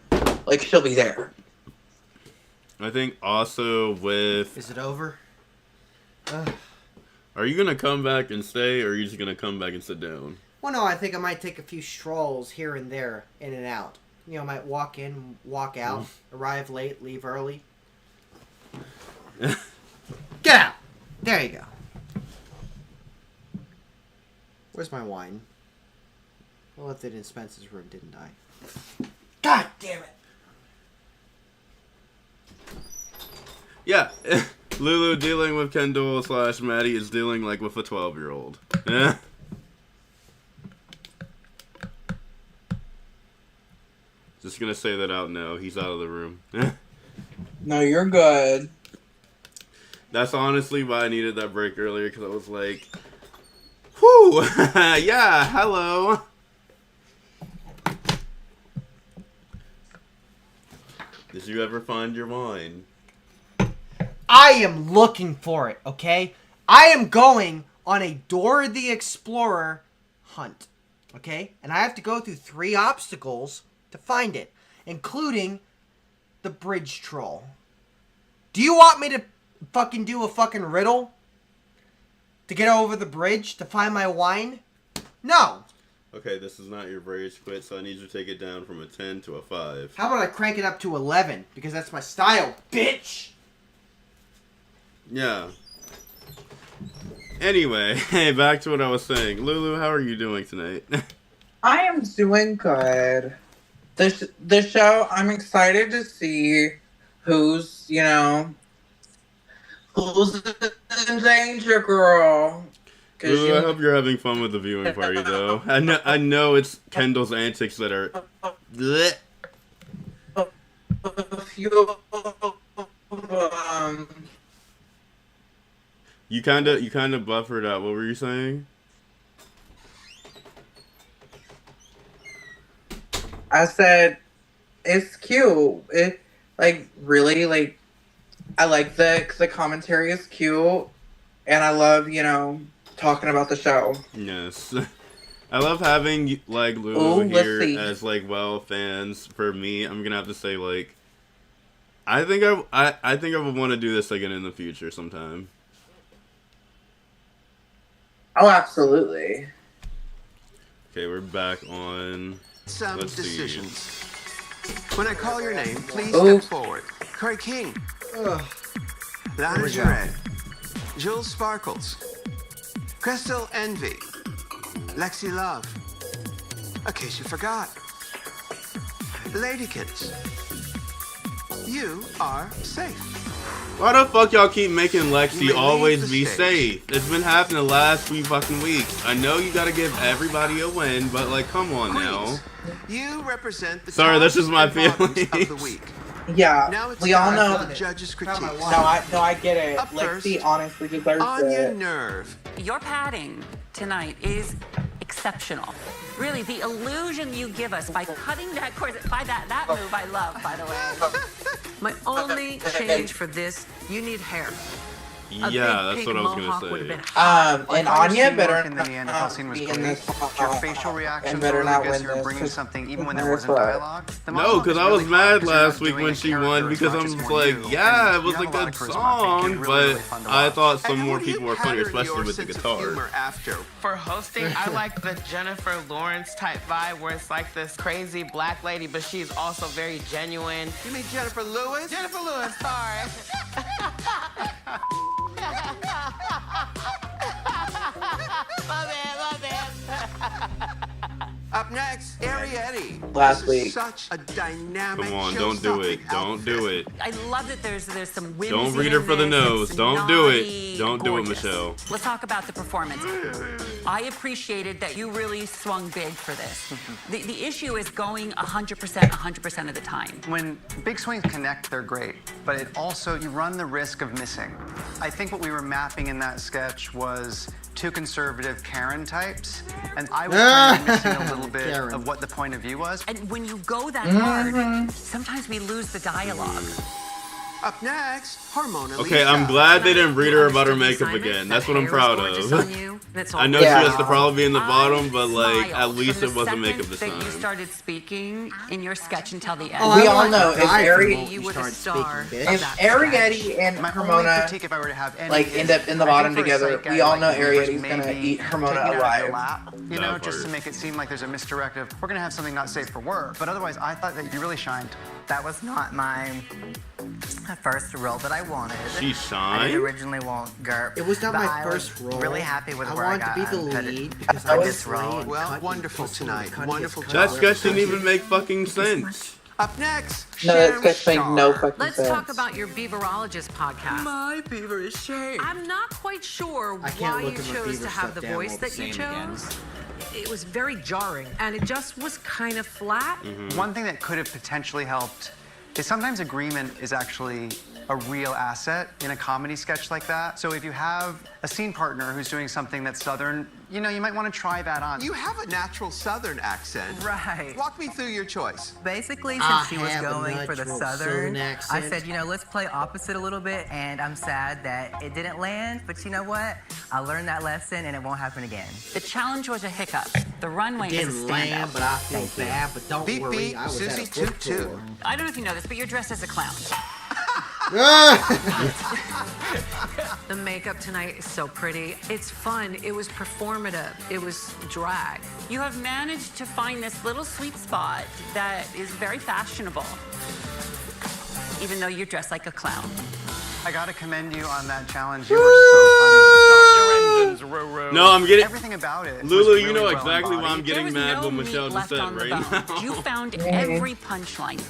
like, she'll be there. I think also with... Is it over? Are you going to come back and stay, or are you just going to come back and sit down? Well, no, I think I might take a few strolls here and there, in and out. You know, I might walk in, walk out, arrive late, leave early. Get out! There you go. Where's my wine? I left it in Spence's room, didn't I? God damn it! Yeah, Lulu dealing with Kendall / Maddie is dealing like with a 12-year-old. Just gonna say that out now. He's out of the room. No, you're good. That's honestly why I needed that break earlier, because I was like, whew, yeah, hello. Did you ever find your wine? I am looking for it, okay? I am going on a Dora the Explorer hunt, okay? And I have to go through 3 obstacles to find it, including the bridge troll. Do you want me to fucking do a fucking riddle to get over the bridge to find my wine? No. Okay, this is not your rage quit, so I need you to take it down from a 10 to a 5. How about I crank it up to 11? Because that's my style, bitch! Yeah. Anyway, hey, back to what I was saying. Lulu, how are you doing tonight? I am doing good. The show, I'm excited to see who's, you know, who's in danger, girl. Lulu, I hope you're having fun with the viewing party, though. I know it's Kendall's antics that are... Blech. You kind of buffered out. What were you saying? I said, it's cute. It, like, really, like, I like the commentary is cute. And I love, you know, talking about the show. Yes. I love having, like, Lulu here as, like, well, fans. For me, I'm gonna have to say, like, I think I would want to do this again in the future sometime. Oh, absolutely. Okay, we're back on... Some Let's decisions. see. When I call your name, please step forward. Corey King. Lingerie. Jules Sparkles. Crystal Envy. Lexi Love. In case you forgot. Ladykins. You are safe. Why the fuck y'all keep making Lexi always be safe? It's been happening the last few fucking weeks. I know you gotta give everybody a win, but like, come on now. You represent the Sorry, that's just my feelings feelings. of the week. Yeah, Now it's we all time know. for the judges' critiques. No, I get it. Up first, Lexi honestly deserves on your it. nerve. Your padding tonight is exceptional. Really, the illusion you give us by cutting that corset, by that move I love, by the way. My only change for this, you need hair. Yeah, that's what I was gonna say. And Anya better in the Neanderthal scene was be in great. this Your facial reactions and better really not guess win you were this. bringing something even when there That's wasn't what- dialogue. The No, monologue because is I was really hard mad because you're last not week doing when a she won character as because much I'm as just more like, you. yeah, it You was have a a lot good of charisma, song, making it but really fun to I watch. thought some And more what do you people were funnier, pattern especially your with the sense of guitar. humor after? For hosting, I like the Jennifer Lawrence type vibe where it's like this crazy black lady, but she's also very genuine. You mean Jennifer Lewis? Jennifer Lewis, sorry. Love it. Up next, Arietti. Last This week. is such a dynamic Come on, don't do it. Don't do it. I love that there's some whimsy Don't read her in for the this. nose. It's Don't do naughty, it. Don't do it, gorgeous. Michelle. Let's talk about the performance. I appreciated that you really swung big for this. The issue is going 100% of the time. When big swings connect, they're great, but it also, you run the risk of missing. I think what we were mapping in that sketch was 2 conservative Karen types, and I was kind of missing a little bit of what the point of view was. And when you go that hard, sometimes we lose the dialogue. Up next, Hormona Okay, Lisa. I'm glad they didn't read her about her makeup again. That's what I'm proud of. I know she has to probably be in the bottom, but like at least it wasn't makeup this that you time. started speaking in your sketch until the end. We all know if you were the star. If Arietti and Hermona if I were to have any like end up in the bottom together, we all know Arietti's gonna eat Hermona alive. You know, just to make it seem like there's a misdirective. We're gonna have something not safe for work. But otherwise, I thought that you really shined. That was not my first role that I wanted. She I shined? didn't originally want GURP. It was not but my I first was role. Really happy with I where I wanted got to be the put lead it because in I was this role. Well, wonderful tonight. Wonderful job. That sketch didn't even make fucking sense. Up next, No, that sketch makes no fucking Let's sense. talk about your Beaverologist podcast. My beaver is Shay. I'm not quite sure why you chose to have the voice that you chose. It was very jarring, and it just was kind of flat. One thing that could have potentially helped is sometimes agreement is actually a real asset in a comedy sketch like that. So if you have a scene partner who's doing something that's Southern, you know, you might want to try that on. You have a natural Southern accent. Right. Walk me through your choice. Basically, I since she was have a going for the natural Southern, I accent. said, you know, let's play opposite a little bit, and I'm sad that it didn't land, but you know what? I learned that lesson, and it won't happen again. The challenge was a hiccup. The runway is a Didn't land, standout. but I feel bad. But don't Beep, worry, beep, I was Susie at a book Toot Toot. tour. I don't know if you know this, but you're dressed as a clown. The makeup tonight is so pretty. It's fun. It was performative. It was drag. You have managed to find this little sweet spot that is very fashionable, even though you're dressed like a clown. I gotta commend you on that challenge. You were so funny. Start your engines, Ruru. No, I'm getting Everything about it. Lulu. was You really know well exactly why I'm embodied. getting There was mad no what meat Michelle just left said on the right bone. now. You found every punchline.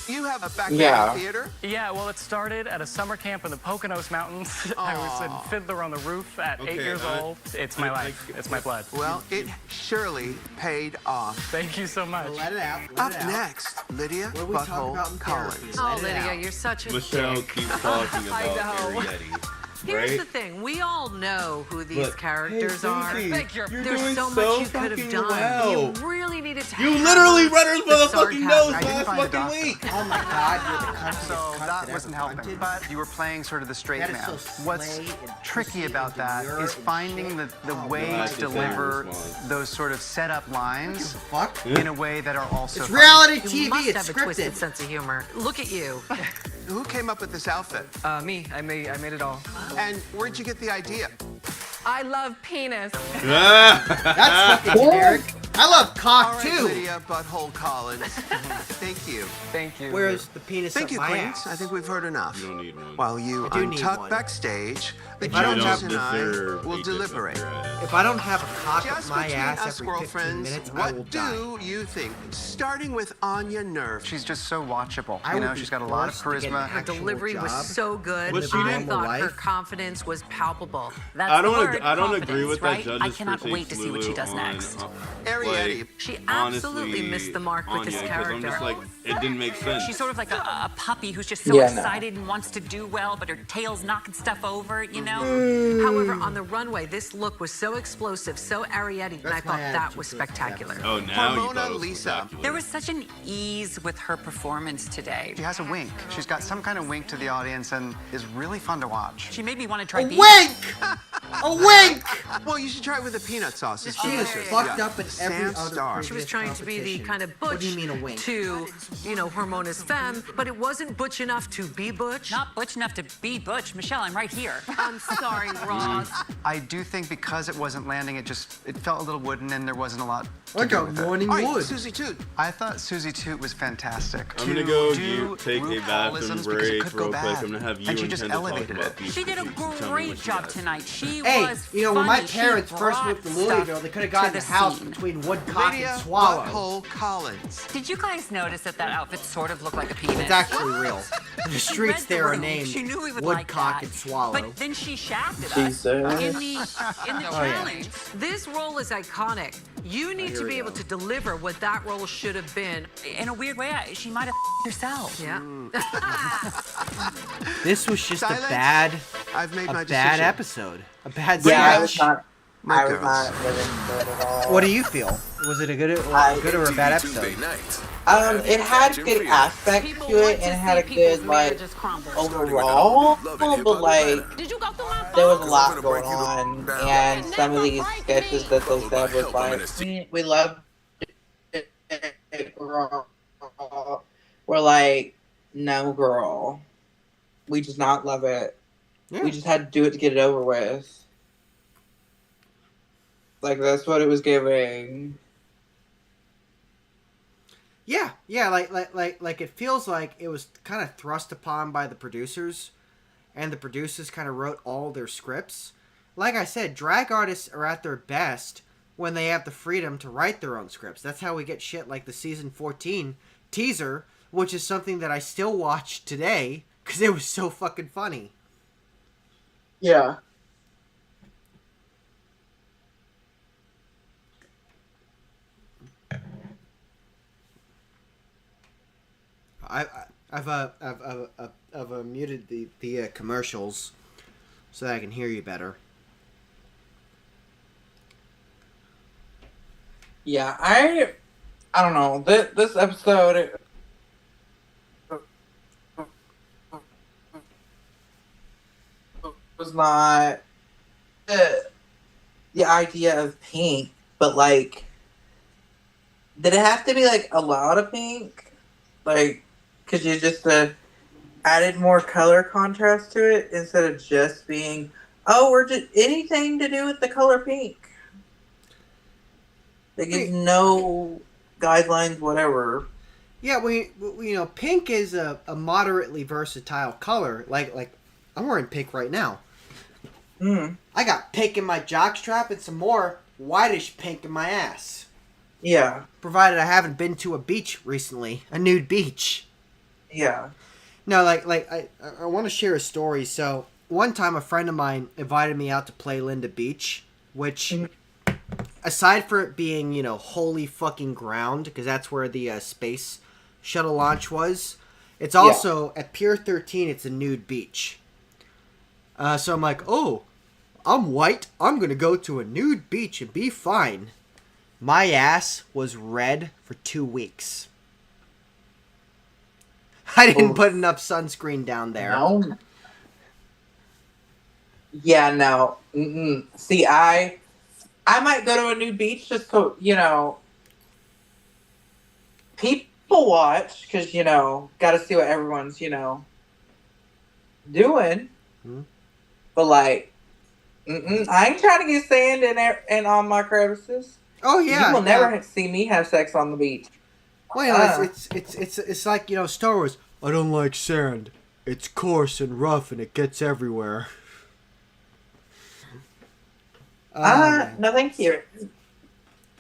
You have a background Yeah. in theater? Yeah, well, it started at a summer camp in the Poconos Mountains. I was in Fiddler on the Roof at 8 years old. It's my life. It's my blood. Well, it surely paid off. Thank you so much. Let it out. Up next, Lydia What are we talking about Butthole in Collins. therapy? Oh, Let it Lydia, out. you're such a Michelle dick. keeps talking I about know. Arietti. Here's right? the thing. We all know who these But, characters hey, are. Susie, you're There's doing so so much you could have fucking done. well. You really needed to You have literally read her for the fucking nose I didn't last find the fucking doctor. week. Oh my God, you're the country So that wasn't helping. But you were playing sort of the straight That is man. so What's slay and tricky pussy about and that demure is and finding the way That's to the same deliver response. those sort of setup lines Fuck. in a way that are also It's funny. reality You TV. must It's have a twisted scripted. sense of humor. Look at you. Who came up with this outfit? Me. I made it all. And where'd you get the idea? I love penis. That's fucking generic. I love All cock right, too. Lydia Butthole Collins. Thank you. Thank you. Where's the penis Thank up you, my Queens. ass? I think we've heard enough. You don't need one. While you I do need untuck one. backstage, the If I don't judges have- and I deserve will a dick deliberate. up your ass. If I don't have a cock up Just my between ass us every 15 girlfriends, minutes, I will what die. do you think? Starting with Anya Nerve. She's just so watchable. I You would know, be she's got a lot of forced to get an charisma. Her actual delivery was job. so good. But she I didn't- thought her life. confidence was palpable. That's I don't. the word, I don't agree confidence, with right? that I judge's cannot critiques, wait to see what she Lulu, does on, next. Arietti. She honestly, absolutely missed the mark with this Anya, 'cause I'm just character. like, it didn't make sense. She's sort of like a puppy who's just so Yeah, no. excited and wants to do well, but her tail's knocking stuff over, you know? However, on the runway, this look was so explosive, so Arietti, and I That's my thought that attitude was towards this spectacular. Oh, now you Hormona thought it was Lisa. spectacular. There was such an ease with her performance today. She has a wink. She's got some kind of wink to the audience and is really fun to watch. She made me want to try A beef. wink! A wink! Well, you should try it with the peanut sauce. It's She was delicious. fucked Yeah. up in Sam every other Star. She was trying to be the competition. kind of What butch do you mean a wink? to, you know, Hormona's femme, but it wasn't butch enough to be butch. Not butch enough to be butch. Michelle, I'm right here. I'm sorry, Ross. I do think because it wasn't landing, it felt a little wooden and there wasn't a lot to Like do a with it. morning All right, wood. Susie Toot. I thought Susie Toot was fantastic. I'm gonna To go do take a bathroom RuPaulisms because it break could real go quick. bad. I'm gonna have you and she and just Kendall talk elevated about it. these She did a critiques and tell me great what you job guys- tonight. She Hey, was you know, when my funny. She parents first brought moved to stuff Louisville, they could have gotten to a house scene. between Woodcock Lydia and Swallow. Butthole Collins. Did you guys notice that outfit sort of looked like a penis? It's actually real. The She streets read the there are room. named She knew we would like Woodcock that. and Swallow. But then she shafted She us said. in the Oh, yeah. challenge. This role is iconic. You need to be able to deliver what that role should have been. In a weird way, she might have herself. Yeah. This was just Silence. I've made my bad decision. episode. A bad Yeah, I sketch. was not. My I was girls. not living for it at all. What do you feel? Was it a good or a bad episode? night. It had good aspects to it and it had a good like overall, but like there was a lot going on, and some of these sketches that they said was like, we love it, girl. We're like, no, girl, we just not love it. Yeah. We just had to do it to get it over with. Like that's what it was giving. Yeah, like it feels like it was kind of thrust upon by the producers, and the producers kind of wrote all their scripts. Like I said, drag artists are at their best when they have the freedom to write their own scripts. That's how we get shit like the season 14 teaser, which is something that I still watch today because it was so fucking funny. Yeah. I've muted the commercials so that I can hear you better. Yeah, I don't know. This episode was not the idea of pink, but like, did it have to be like a lot of pink? Like, could you just added more color contrast to it instead of just being, oh, we're just anything to do with the color pink? Like, there's no guidelines, whatever. Yeah, we you know, pink is a moderately versatile color. Like I'm wearing pink right now. I got pink in my jockstrap and some more whitish pink in my ass. Yeah. Provided I haven't been to a beach recently, a nude beach. Yeah. No, like I want to share a story. So one time a friend of mine invited me out to play Linda Beach, which, aside for it being, you know, holy fucking ground, because that's where the space shuttle launch was, it's also, at Pier 13, it's a nude beach. So I'm like, oh, I'm white, I'm going to go to a nude beach and be fine. My ass was red for 2 weeks. I didn't put enough sunscreen down there. No. Yeah, no. See, I might go to a nude beach just so, you know, people watch, because, you know, got to see what everyone's, you know, doing. But, like, I ain't trying to get sand in all my crevices. Oh, yeah. You will never see me have sex on the beach. Well, it's like, you know, Star Wars. I don't like sand. It's coarse and rough and it gets everywhere. No, thank you.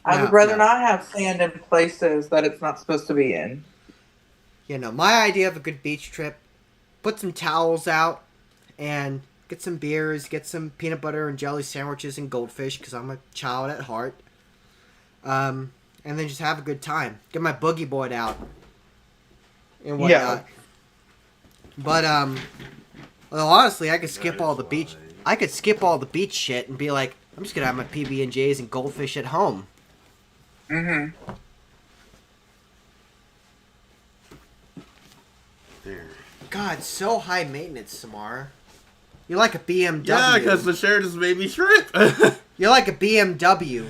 I would rather not have sand in places that it's not supposed to be in. You know, my idea of a good beach trip, put some towels out and get some beers, get some peanut butter and jelly sandwiches and goldfish, because I'm a child at heart. And then just have a good time. Get my boogie board out. And whatnot. Yeah. But, well, honestly, I could skip all the beach. I could skip all the beach shit and be like, I'm just gonna have my PB&Js and goldfish at home. God, so high maintenance, Samara. You're like a BMW. Yeah, because the shirt just made me trip. You're like a BMW.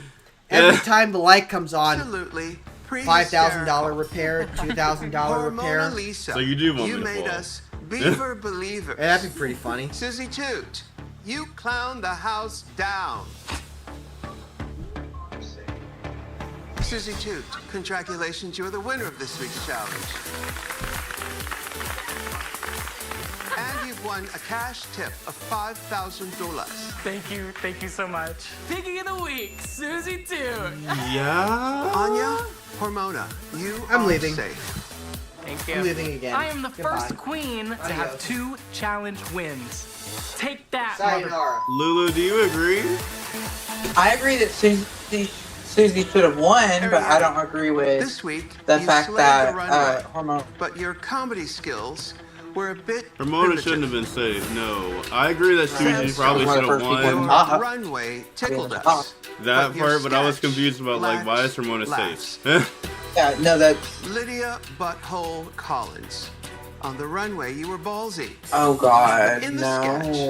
Every time the light comes on, Absolutely. $5,000 repair, $2,000 repair. Lisa, so you do want you me to made fall. us beaver believers. Yeah, that'd be pretty funny. Susie Toot, you clowned the house down. Susie Toot, congratulations, you're the winner of this week's challenge. And you've won a cash tip of $5,000. Thank you so much. Piggy of the week, Susie Toot. Yeah. Anya, Hormona, you I'm are leaving. safe. Thank you. I'm leaving again. I am the Goodbye. first queen to have 2 challenge wins. Take that, Sayonara. Lulu, do you agree? I agree that Susie should have won, but I don't agree with This week, the you fact slayed that the runway, Hormone. but your comedy skills were a bit Ramona primitive. shouldn't have been saved. No, I agree that Susie Yes. probably One of should the have first people won to Runway tickled us. that But your part, but I was sketch confused about like why is Ramona lacks safe? Yeah, no, that's... Lydia Butthole Collins. On the runway, you were ballsy. Oh, God, In the no. sketch, you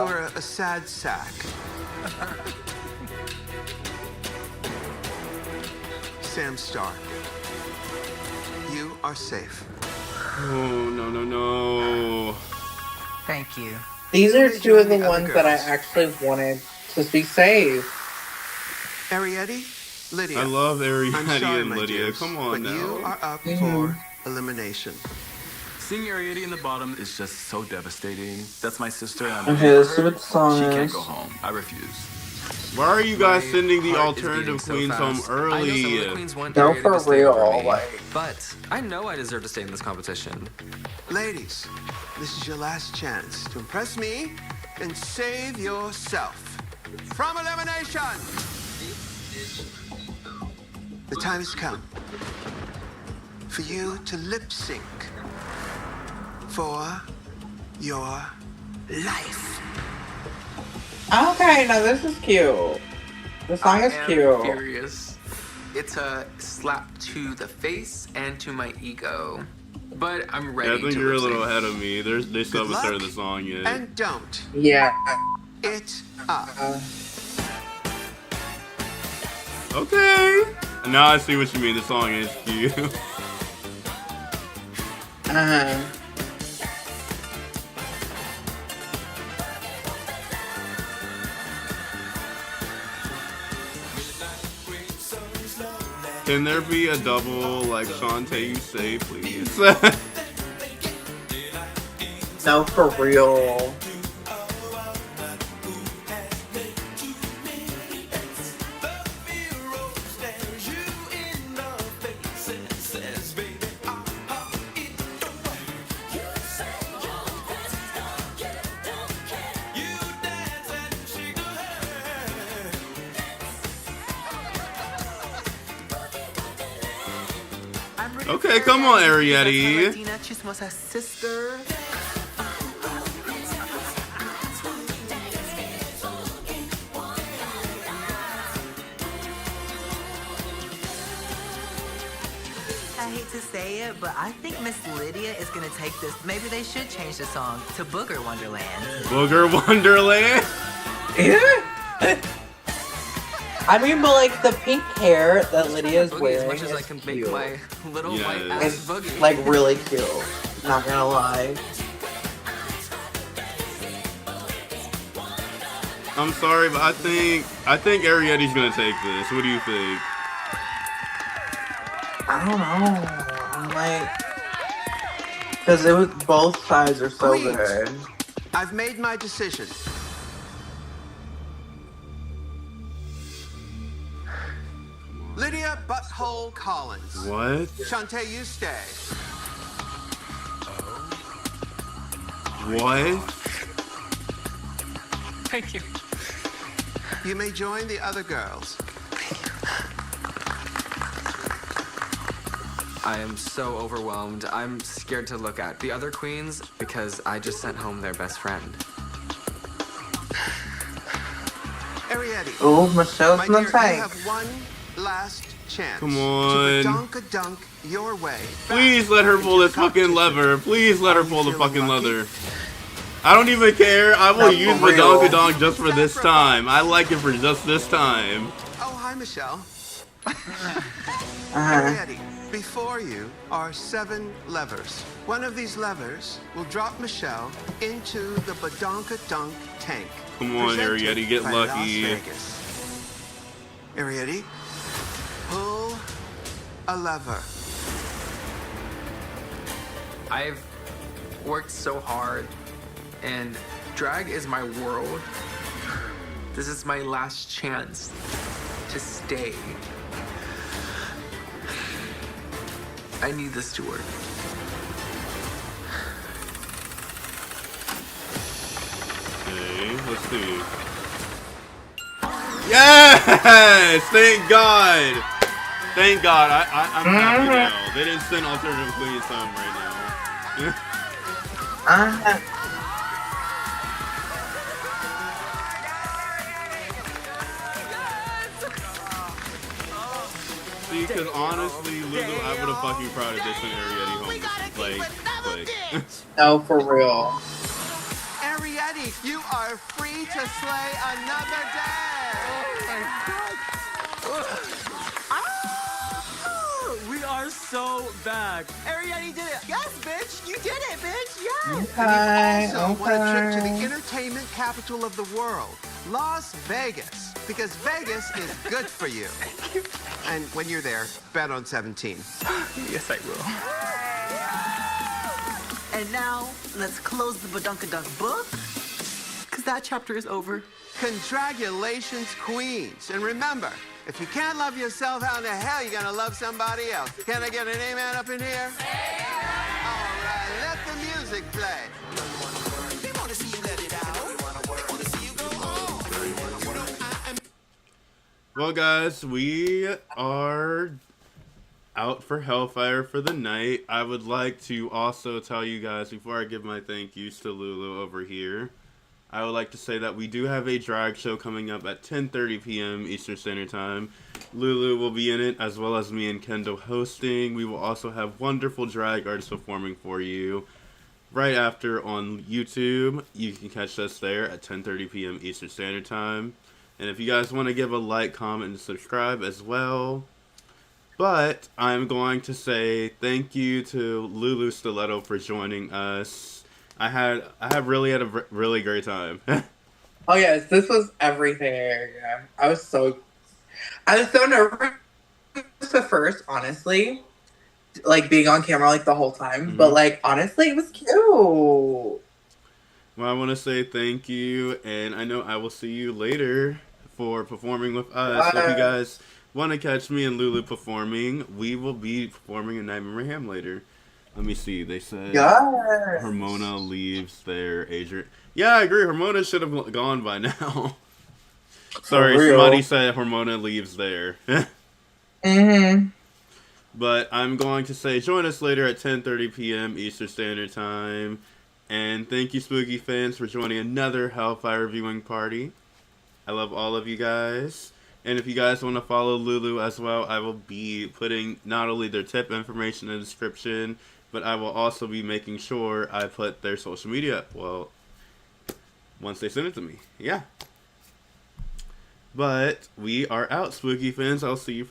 were a sad sack. Sam Starr, you are safe. Oh, no. Thank you. These are two of the ones that I actually wanted to be saved. Arietti, Lydia. I love I'm Arietti sorry, and my Lydia. dears, Come on but now. you are up for elimination. Seeing Arietti in the bottom is just so devastating. That's my sister. And Okay, let's see what the song she is. can't go home. I refuse. Why are you guys My sending the heart is alternative beating so queens home fast. I know some of early? the queens want No, Arietti for to stay over real, me, like- but I know I deserve to stay in this competition. Ladies, this is your last chance to impress me and save yourself from elimination. The time has come for you to lip sync for your life. Okay, now this is cute. The song is cute. Furious. It's a slap to the face and to my ego. But I'm ready Yeah, I think to you're a lip little sync. ahead of me. They still haven't started the song yet. And don't Yeah. it up. Okay. Now I see what you mean. The song is cute. Uh-huh. Can there be a double like Shantae you say, please? No, for real. Okay, come on, Arietti. Latina chismosa sister. I hate to say it, but I think Miss Lydia is gonna take this. Maybe they should change the song to Booger Wonderland. Booger Wonderland. I mean, but like the pink hair that Lydia's Boogie wearing as much as I is can cute. make my little Yes. white ass It's boogie. like really cute. Not gonna lie. I'm sorry, but I think Arietti's gonna take this. What do you think? I don't know. I'm like, because it was both sides are so Queens. good. I've made my decision. Lydia Butthole Collins. What? Shantae, you stay. What? Thank you. You may join the other girls. I am so overwhelmed. I'm scared to look at the other queens because I just sent home their best friend. Arietti. Oh, Michelle's My in the dear, you tank. have one last chance. Come To on. badonka-dunk your way. Please let her pull this fucking lever. Please let her pull the fucking leather. I don't even care. I will No, use for the real. Donkadonk just for this time. I like it for just this time. Oh, hi, Michelle. Uh-huh. Arietti, before you are 7 levers. One of these levers will drop Michelle into the badonka-dunk tank. Come on, presented Arietti, get by lucky. Las Vegas. Arietti, pull a lever. I've worked so hard, and drag is my world. This is my last chance to stay. I need this to work. Okay, let's see. Yes! Thank God! Thank God. I'm happy now. They didn't send alternative queens home right now. See, because honestly, Lulu, I would have fucking proud of this in Arietti home. Like. No, for real. Arietti, you are free to slay another day. Oh my God. We are so back. Arietti did it. Yes, bitch. You did it, bitch. Yes. Okay, And you also want a trip to the okay. entertainment capital of the world, Las Vegas, because Vegas is good for you. And when you're there, bet on 17. Yes, I will. And now, let's close the Badunkadunk book, because that chapter is over. Congratulations, queens. And remember, if you can't love yourself, how in the hell are you going to love somebody else? Can I get an amen up in here? All right, let the music play. We want to see you let it out. We want to see you go on. Well, guys, we are out for Hellfire for the night. I would like to also tell you guys, before I give my thank yous to Lulu over here, I would like to say that we do have a drag show coming up at 10:30 p.m. Eastern Standard Time. Lulu will be in it, as well as me and Kendall hosting. We will also have wonderful drag artists performing for you right after on YouTube. You can catch us there at 10:30 p.m. Eastern Standard Time. And if you guys want to give a like, comment, and subscribe as well. But I'm going to say thank you to Lulu Stiletto for joining us. I have really had a really great time. Oh yes, this was everything. I was so nervous at first, honestly. Like being on camera like the whole time. Mm-hmm. But like honestly it was cute. Well, I want to say thank you, and I know I will see you later for performing with us. So if you guys want to catch me and Lulu performing, we will be performing in Nightmare Mayhem later. Let me see. They said Hormona leaves there. Adrian. Yeah, I agree. Hormona should have gone by now. Sorry, somebody said Hormona leaves there. Mm-hmm. But I'm going to say join us later at 10:30 p.m. Eastern Standard Time. And thank you, Spooky fans, for joining another Hellfire viewing party. I love all of you guys. And if you guys want to follow Lulu as well, I will be putting not only their tip information in the description, but I will also be making sure I put their social media, well, once they send it to me. Yeah. But we are out, Spooky fans. I'll see you.